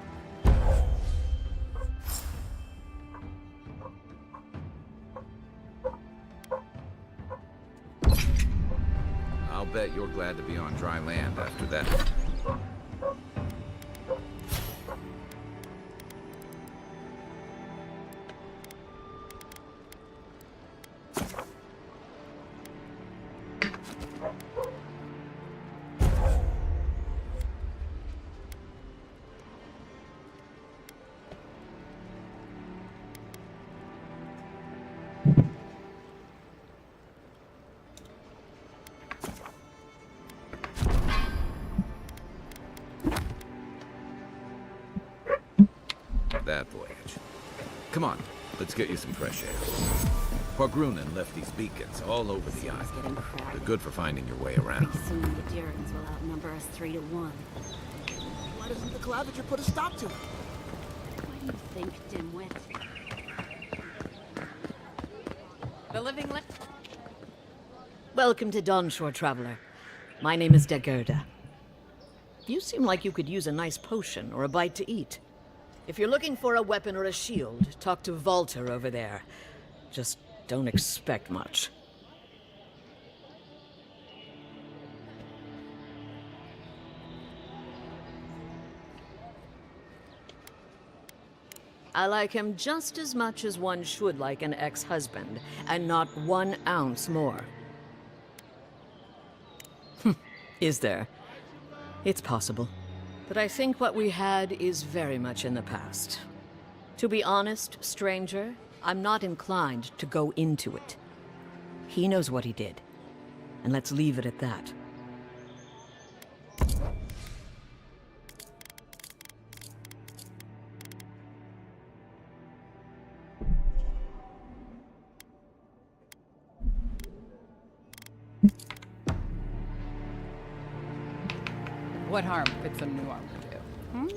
I'll bet you're glad to be on dry land after that. That voyage. Come on, let's get you some fresh air. Porgrunen left these beacons all over the island. Getting crowded. They're good for finding your way around. Pretty soon the Durans will outnumber us 3 to 1. Why doesn't the Clavager put a stop to it? What do you think, dimwit? The living Welcome to Dawnshore, traveler. My name is Dagerda. You seem like you could use a nice potion or a bite to eat. If you're looking for a weapon or a shield, talk to Valter over there. Just don't expect much. I like him just as much as one should like an ex-husband, and not 1 ounce more. Is there? It's possible. But I think what we had is very much in the past. To be honest, stranger, I'm not inclined to go into it. He knows what he did. And let's leave it at that. What harm could some new armor do?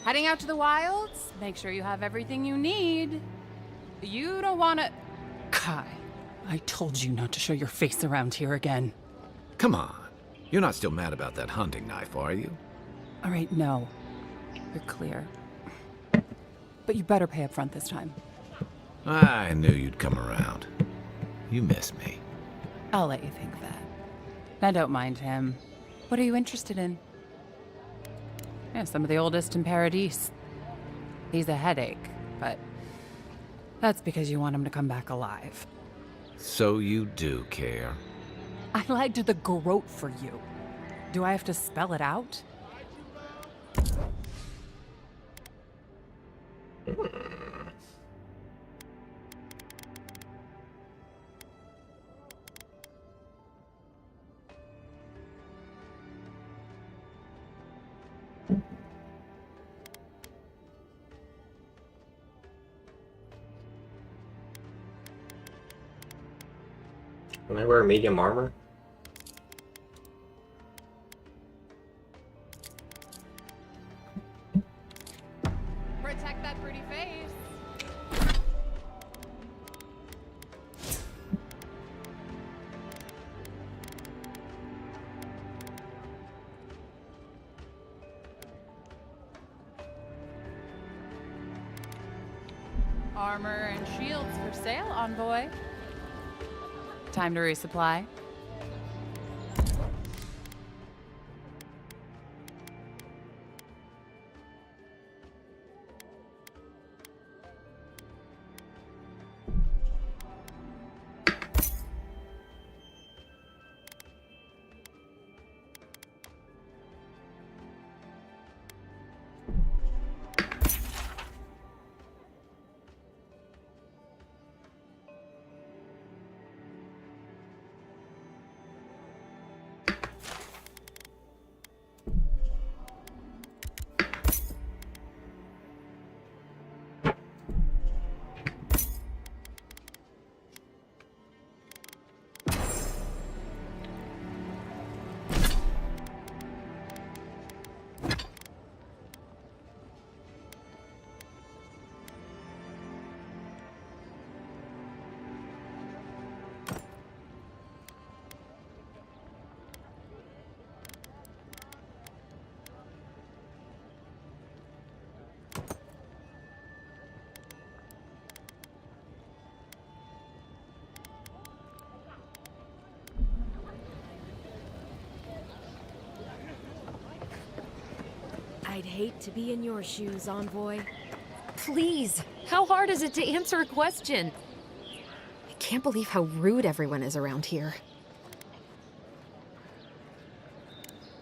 Heading out to the wilds? Make sure you have everything you need. You don't want to... Kai, I told you not to show your face around here again. Come on. You're not still mad about that hunting knife, are you? All right, no. You're clear. But you better pay up front this time. I knew you'd come around. You miss me. I'll let you think that. Now don't mind him. What are you interested in? Yeah, some of the oldest in Paradise. He's a headache, but that's because you want him to come back alive. So you do care. I lied to the Garrote for you. Do I have to spell it out? Can I wear medium armor? Protect that pretty face. Armor and shields for sale, envoy. Time to resupply. I'd hate to be in your shoes, envoy. Please, how hard is it to answer a question? I can't believe how rude everyone is around here.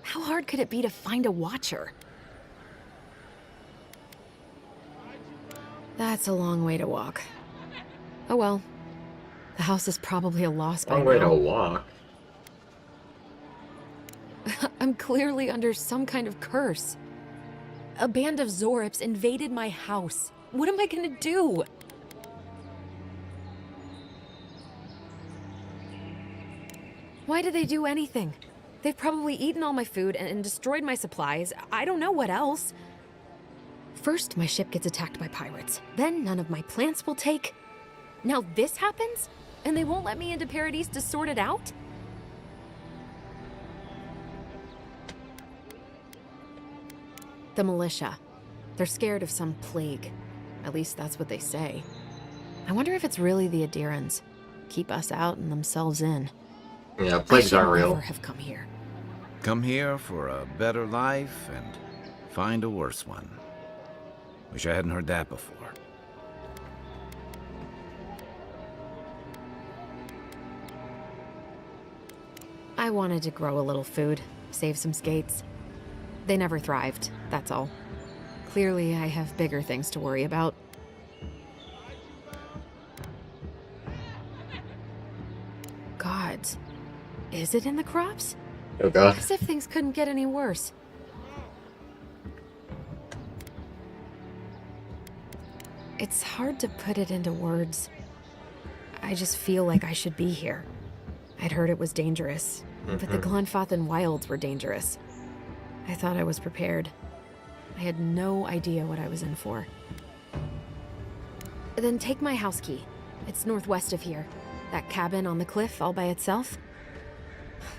How hard could it be to find a watcher? That's a long way to walk. Oh well. The house is probably a loss by Long way to now. walk. I'm clearly under some kind of curse. A band of Zorips invaded my house. What am I gonna do? Why did they do anything? They've probably eaten all my food and destroyed my supplies. I don't know what else. First, my ship gets attacked by pirates. Then none of my plants will take. Now this happens? And they won't let me into Paradise to sort it out? The militia. They're scared of some plague. At least that's what they say. I wonder if it's really the Adirans. Keep us out and themselves in. Yeah, plagues aren't I should real. never have come here. Come here for a better life and find a worse one. Wish I hadn't heard that before. I wanted to grow a little food, save some skates. They never thrived, that's all. Clearly, I have bigger things to worry about. Gods, is it in the crops? Oh god. As if things couldn't get any worse. It's hard to put it into words. I just feel like I should be here. I'd heard it was dangerous, but the Glenfathan wilds were dangerous. I thought I was prepared. I had no idea what I was in for. Then take my house key. It's northwest of here. That cabin on the cliff all by itself.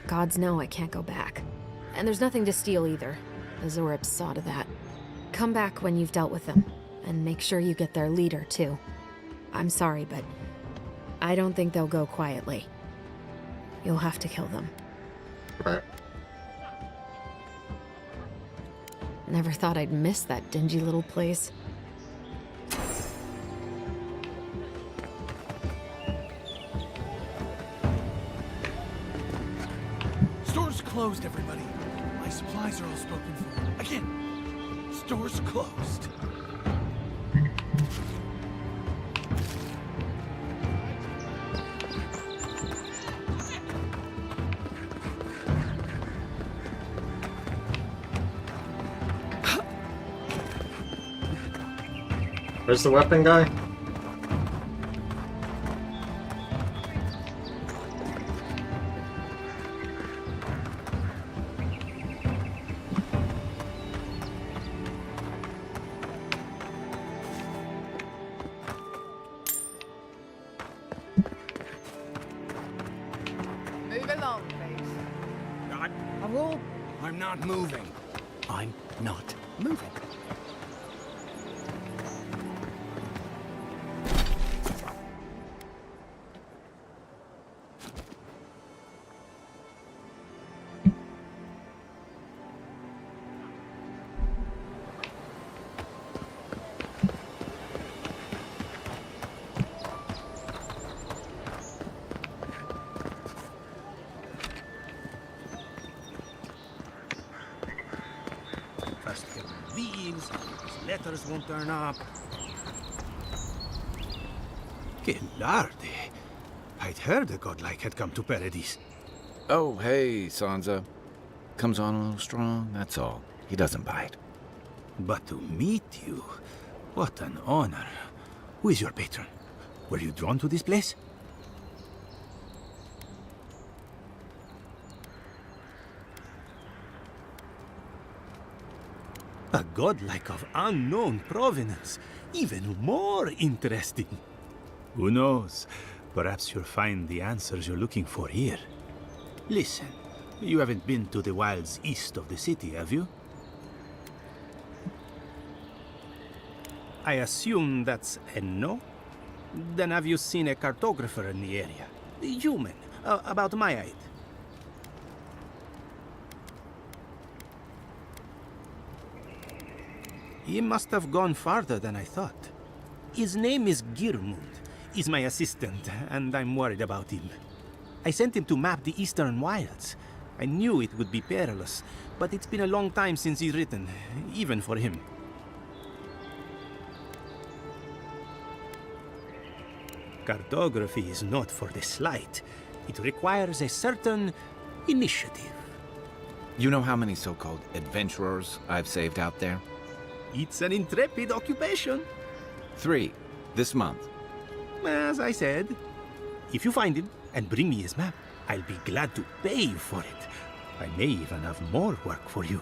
Gods know I can't go back. And there's nothing to steal either. The Zorips saw to that. Come back when you've dealt with them, and make sure you get their leader, too. I'm sorry, but I don't think they'll go quietly. You'll have to kill them. Right. Never thought I'd miss that dingy little place. Store's closed, everybody. My supplies are all spoken for. Again, store's closed. Where's the weapon guy? Move along, please. I'm not moving. I'm not moving. First get these letters won't turn up. Que larde. I'd heard a godlike had come to Paradise. Oh, hey, Sansa. Comes on a little strong, that's all. He doesn't bite. But to meet you, what an honor. Who is your patron? Were you drawn to this place? A godlike of unknown provenance. Even more interesting. Who knows? Perhaps you'll find the answers you're looking for here. Listen, you haven't been to the wilds east of the city, have you? I assume that's a no? Then have you seen a cartographer in the area? Human, about my height. He must have gone farther than I thought. His name is Girmund. He's my assistant, and I'm worried about him. I sent him to map the eastern wilds. I knew it would be perilous, but it's been a long time since he's written, even for him. Cartography is not for the slight. It requires a certain initiative. You know how many so-called adventurers I've saved out there? It's an intrepid occupation. 3 this month. As I said, if you find him and bring me his map, I'll be glad to pay you for it. I may even have more work for you.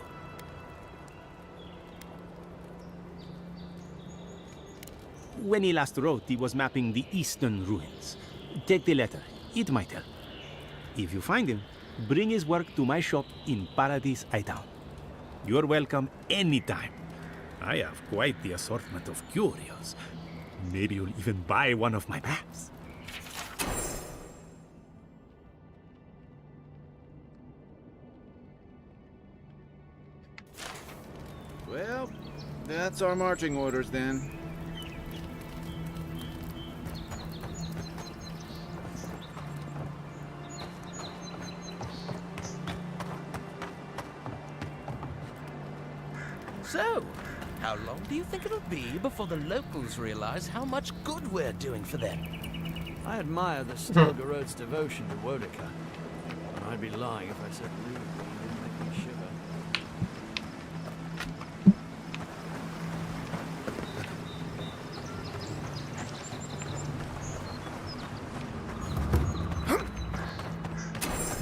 When he last wrote, he was mapping the eastern ruins. Take the letter. It might help. If you find him, bring his work to my shop in Paradise Town. You're welcome anytime. I have quite the assortment of curios. Maybe you'll even buy one of my maps. Well, that's our marching orders then. So, how long do you think it'll be before the locals realize how much good we're doing for them? I admire the Stilgarod's devotion to Wodika. And I'd be lying if I said Ruby didn't make me shiver.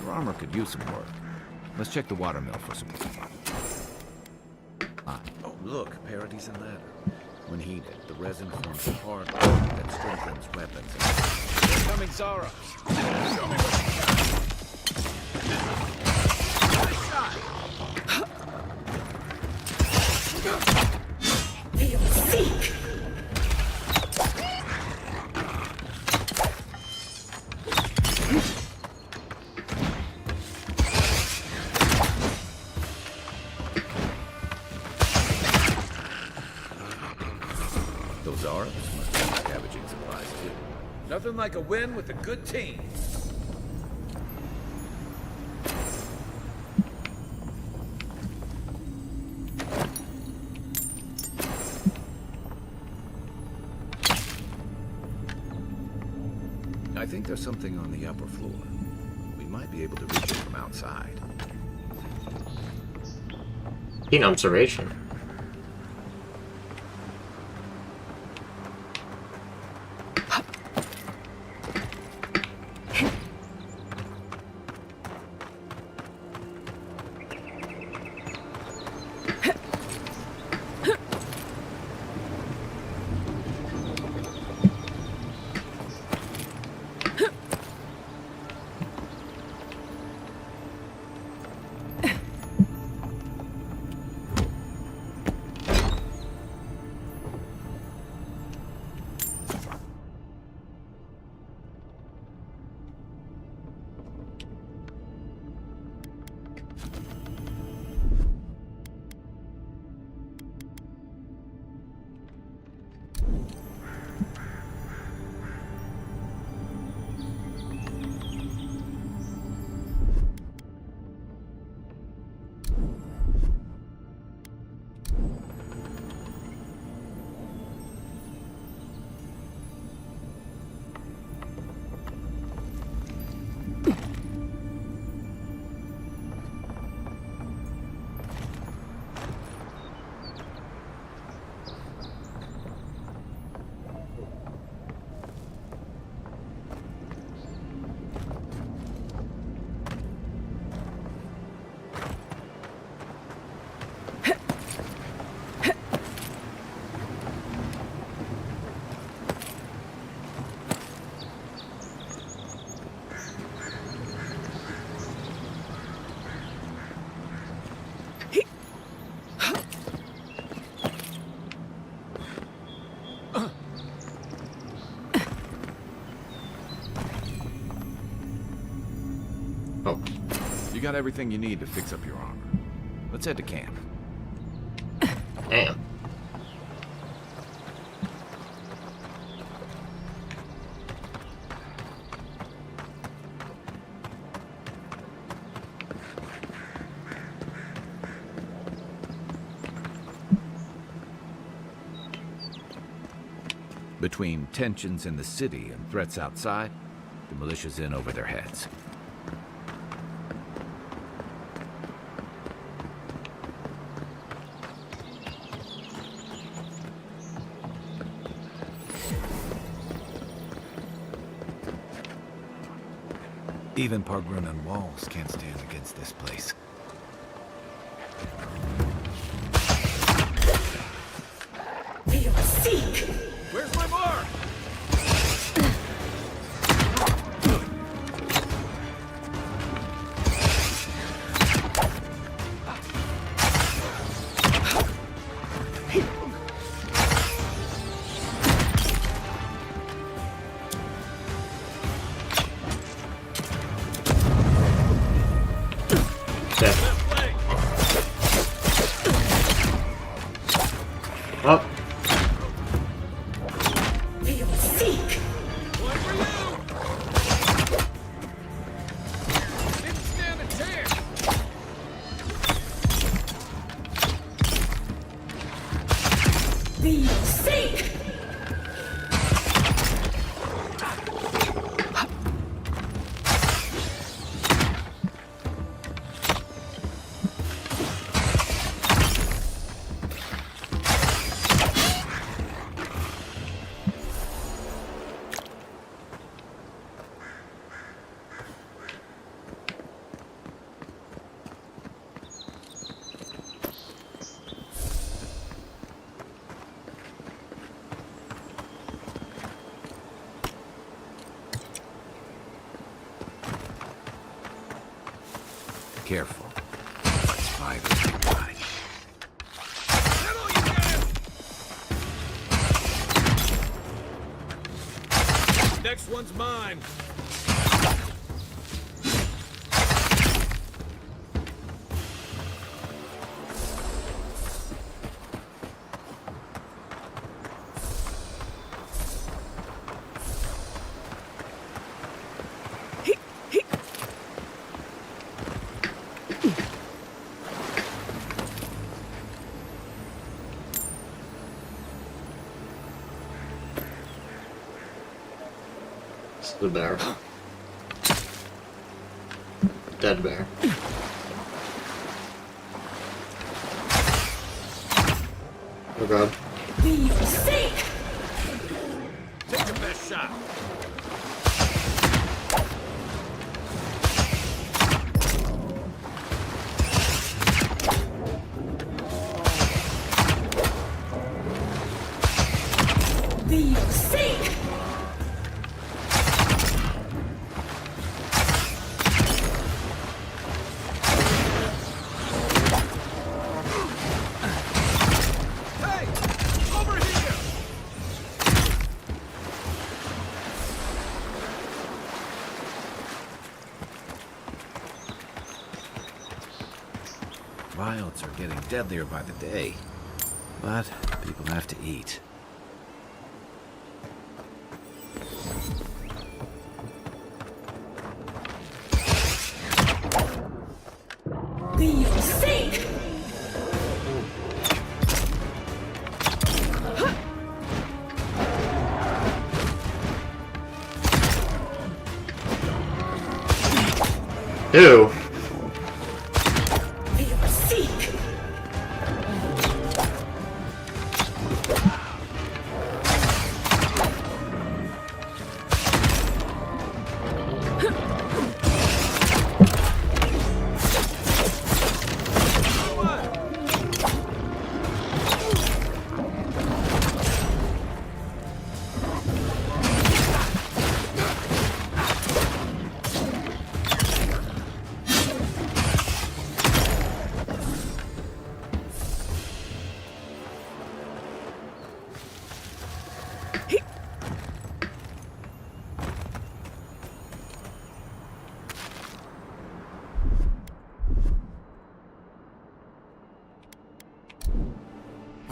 Your armor could use some work. Let's check the watermill for some. Oh, look, Paradise and ladder. When heated, the resin forms a hard bond that strengthens weapons. They're coming, Zara. Show me what you got. Seek! Those Arabs must be scavenging supplies too. Nothing like a win with a good team. I think there's something on the upper floor. We might be able to reach it from outside. Keen observation. You got everything you need to fix up your armor. Let's head to camp. Damn. Between tensions in the city and threats outside, the militia's in over their heads. Even Pargrun and walls can't stand against this place. Where's my mark? Oh. Careful. Spiders can bite. Next one's mine. It's the bear. Dead bear. Oh god. Take your best shot. Wilds are getting deadlier by the day, but people have to eat. Ew.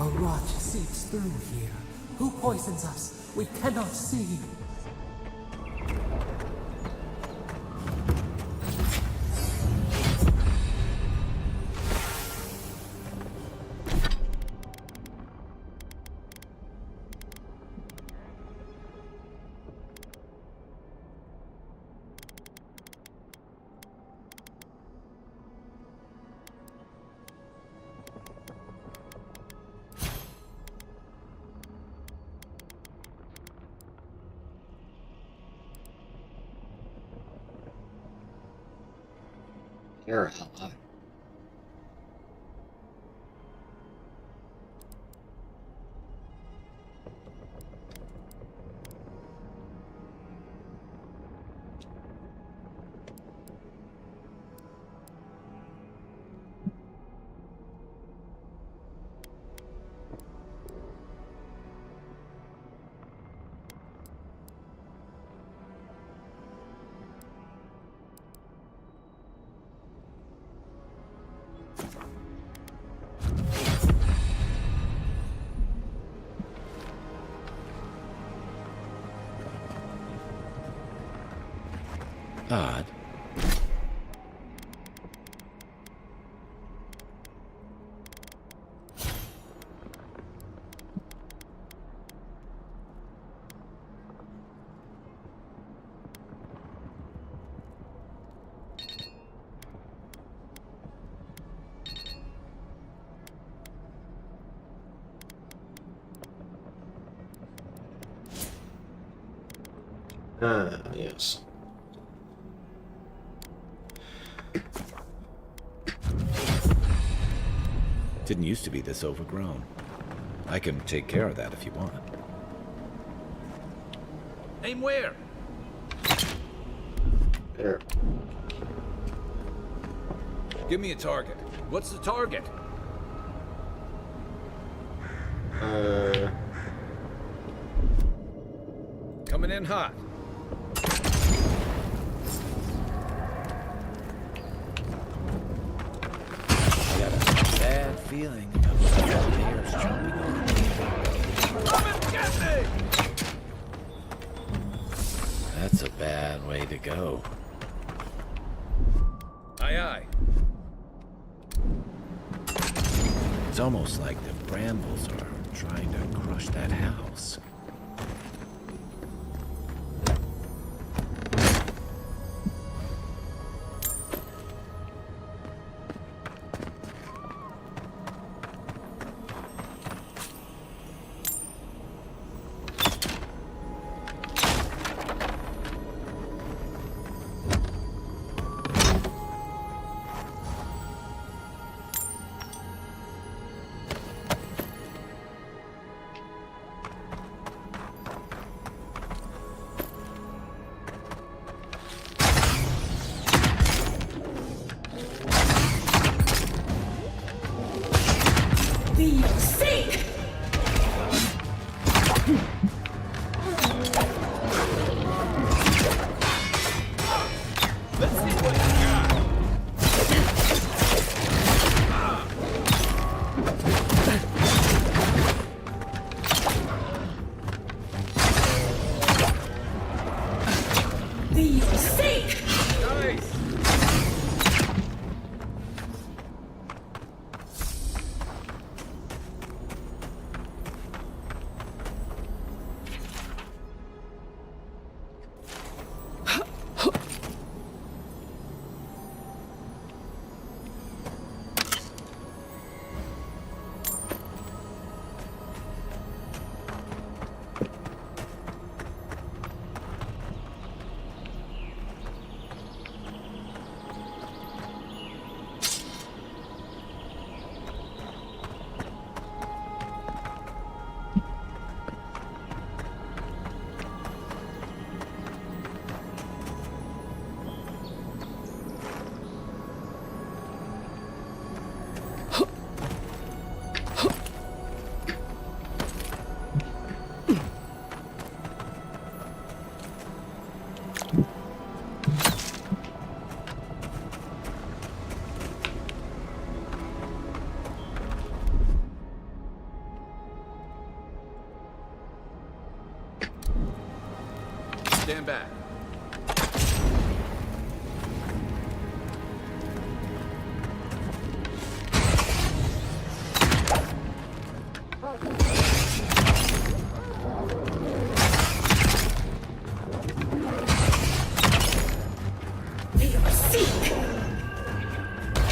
A rot seeps through here. Who poisons us? We cannot see. You're hella. Odd. Yes. Didn't used to be this overgrown. I can take care of that if you want. Aim where? There. Give me a target. What's the target? Coming in hot. I got a bad feeling about the bears jumping on me. Come and get me! That's a bad way to go. Aye, aye. It's almost like the brambles are trying to crush that house. Stand back.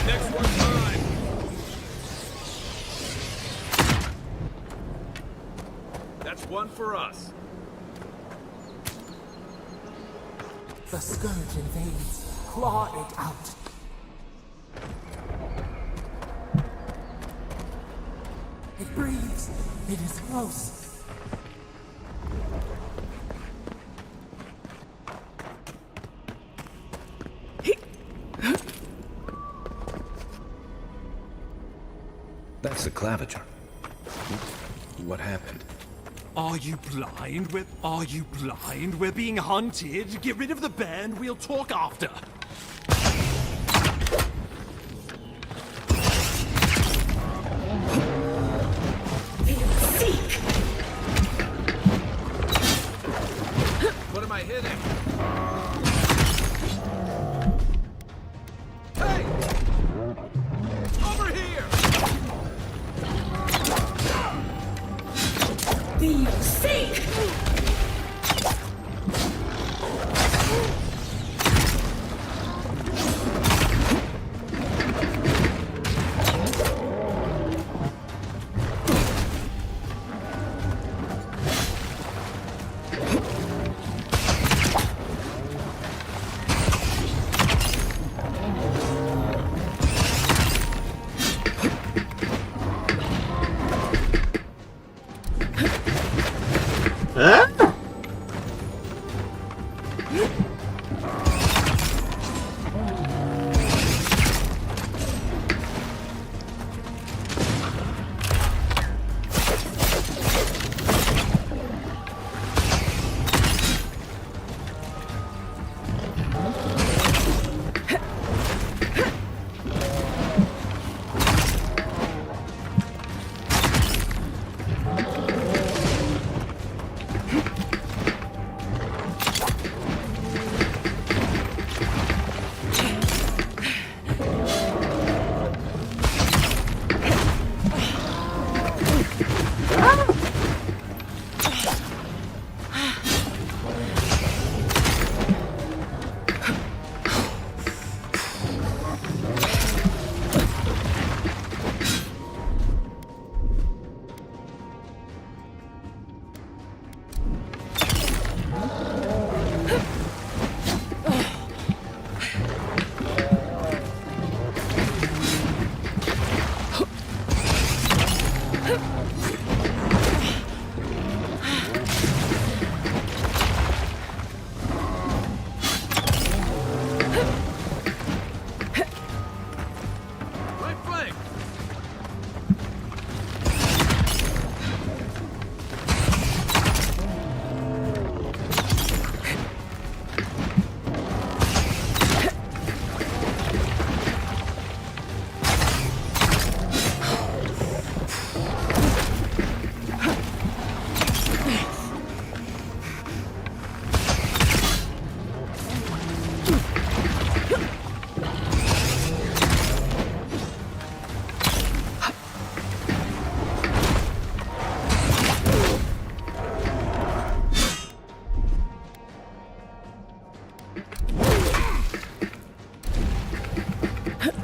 Next one's mine. That's one for us. The scourge invades. Claw it out. breathes. It is close. That's the claviger. What happened? Are you blind? Are you blind? We're being hunted. Get rid of the bear and we'll talk after. What am I hitting? Hey! Over here! Huh? Right flank!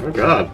Oh god.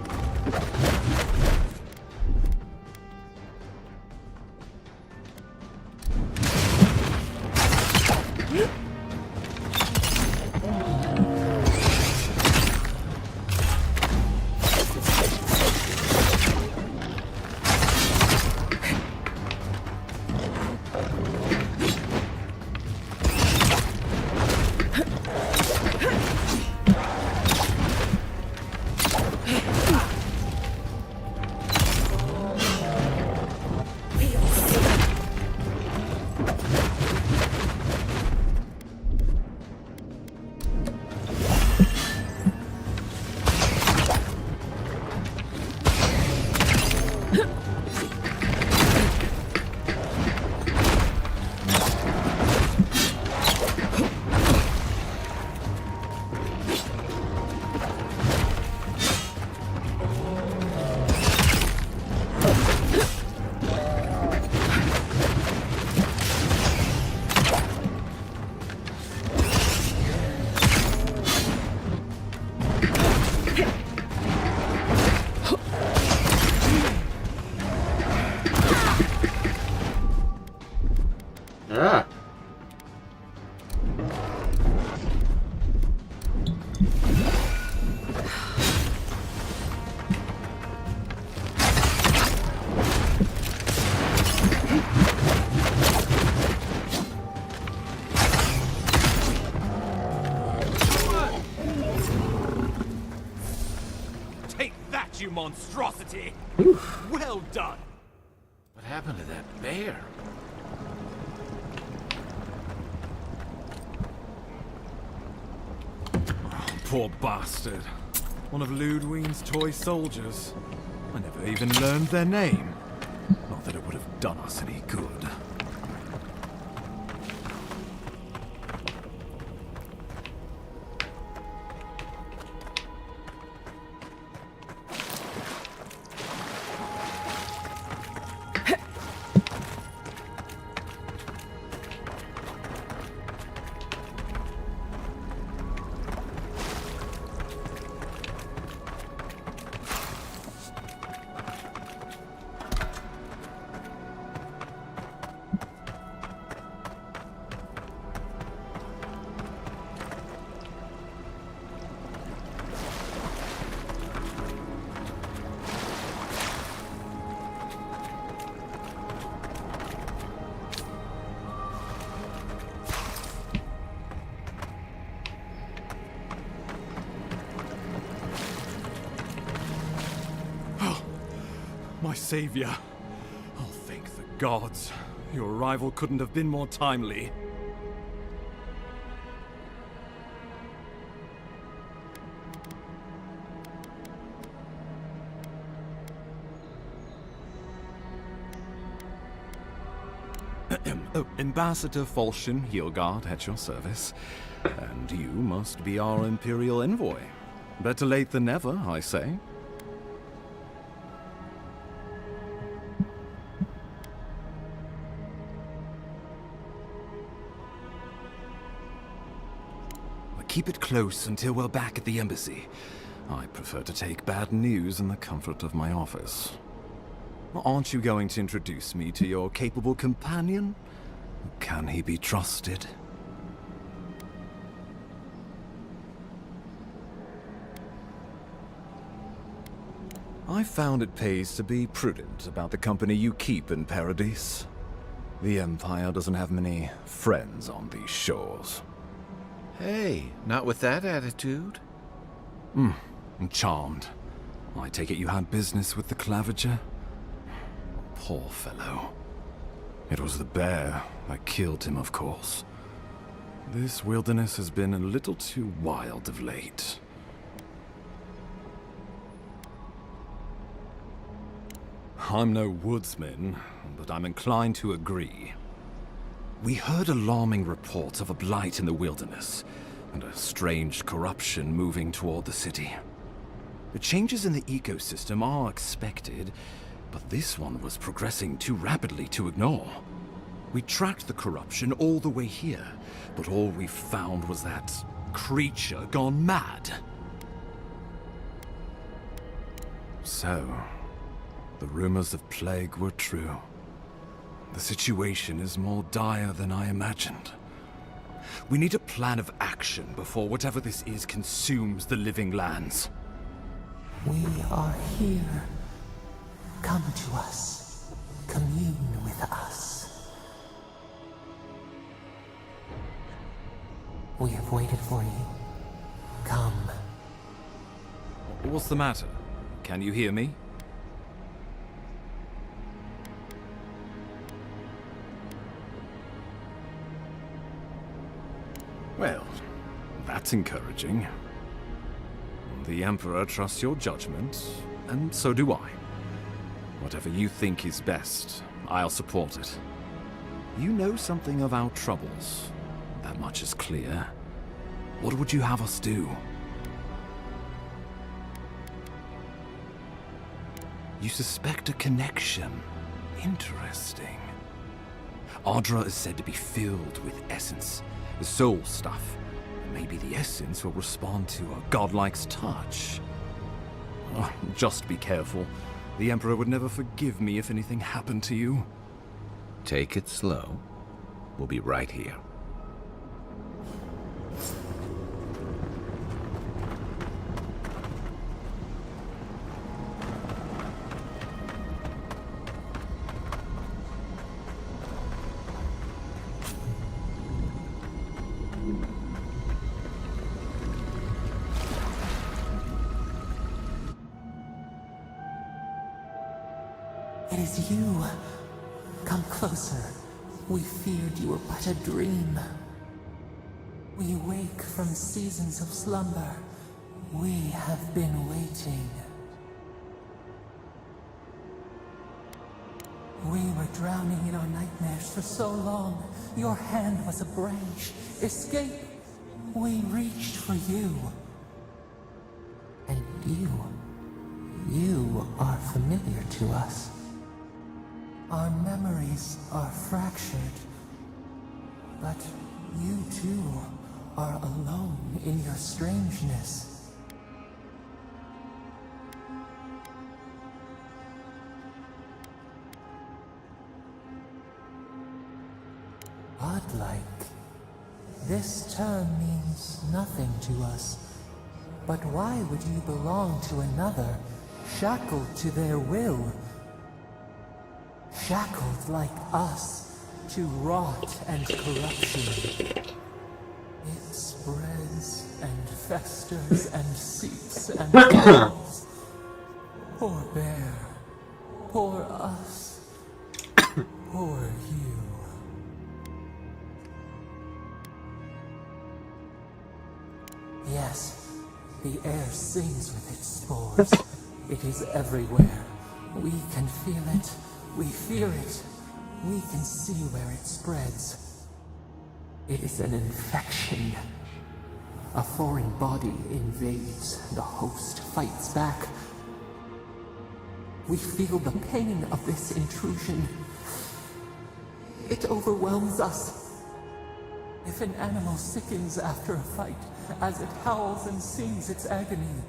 that, you monstrosity! Well done! What happened to that bear? Oh, poor bastard. One of Ludwine's toy soldiers. I never even learned their name. Not that it would have done us any good. My savior. Oh, thank the gods. Your arrival couldn't have been more timely. Oh, Ambassador Falchion Heelguard at your service. And you must be our Imperial envoy. Better late than never, I say. Keep it close until we're back at the embassy. I prefer to take bad news in the comfort of my office. Aren't you going to introduce me to your capable companion? Can he be trusted? I found it pays to be prudent about the company you keep in Paradise. The Empire doesn't have many friends on these shores. Hey, not with that attitude. I'm charmed. I take it you had business with the Claviger? Poor fellow. It was the bear that killed him, of course. This wilderness has been a little too wild of late. I'm no woodsman, but I'm inclined to agree. We heard alarming reports of a blight in the wilderness, and a strange corruption moving toward the city. The changes in the ecosystem are expected, but this one was progressing too rapidly to ignore. We tracked the corruption all the way here, but all we found was that creature gone mad. So, the rumors of plague were true. The situation is more dire than I imagined. We need a plan of action before whatever this is consumes the living lands. We are here. Come to us. Commune with us. We have waited for you. Come. What's the matter? Can you hear me? Well, that's encouraging. The Emperor trusts your judgment, and so do I. Whatever you think is best, I'll support it. You know something of our troubles. That much is clear. What would you have us do? You suspect a connection. Interesting. Ardra is said to be filled with essence, the soul stuff. Maybe the essence will respond to a godlike's touch. Oh, just be careful. The Emperor would never forgive me if anything happened to you. Take it slow. We'll be right here. It is you. Come closer. We feared you were but a dream. We wake from seasons of slumber. We have been waiting. We were drowning in our nightmares for so long. Your hand was a branch. Escape! We reached for you. And you are familiar to us. Our memories are fractured. But you too are alone in your strangeness. Godlike. This term means nothing to us. But why would you belong to another, shackled to their will? Shackled like us to rot and corruption. It spreads and festers and seeps and falls. Poor bear. Poor us. Poor you. Yes, the air sings with its spores. It is everywhere. We can feel it. We fear it. We can see where it spreads. It is an infection. A foreign body invades. The host fights back. We feel the pain of this intrusion. It overwhelms us. If an animal sickens after a fight, as it howls and sings its agony,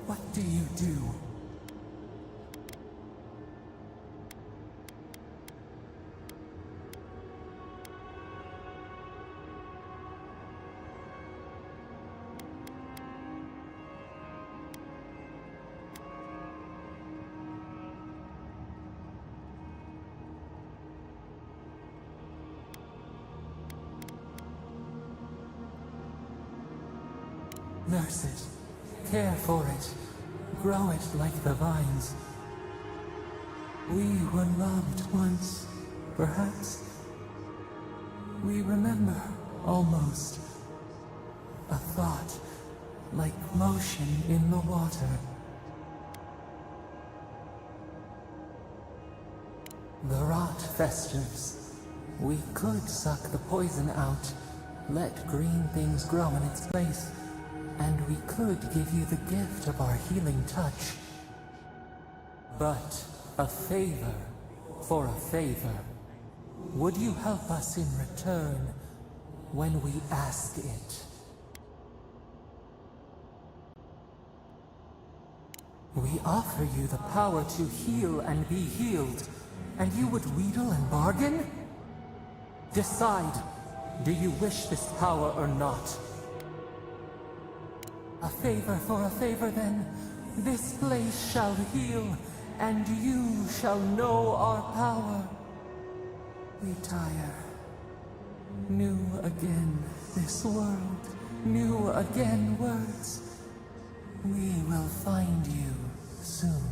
what do you do? Nurse it, care for it, grow it like the vines. We were loved once, perhaps. We remember, almost. A thought, like motion in the water. The rot festers. We could suck the poison out, let green things grow in its place. And we could give you the gift of our healing touch. But a favor for a favor. Would you help us in return when we ask it? We offer you the power to heal and be healed, and you would wheedle and bargain? Decide, do you wish this power or not? A favor for a favor then. This place shall heal, and you shall know our power. We tire. New again this world, new again words. We will find you soon.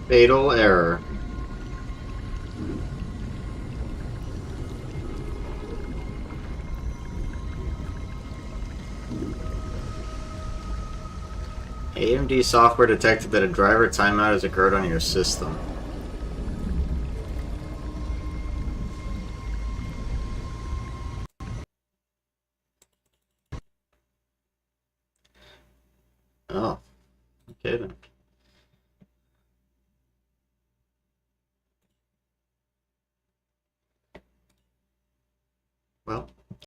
Fatal error. AMD software detected that a driver timeout has occurred on your system. Oh, okay then.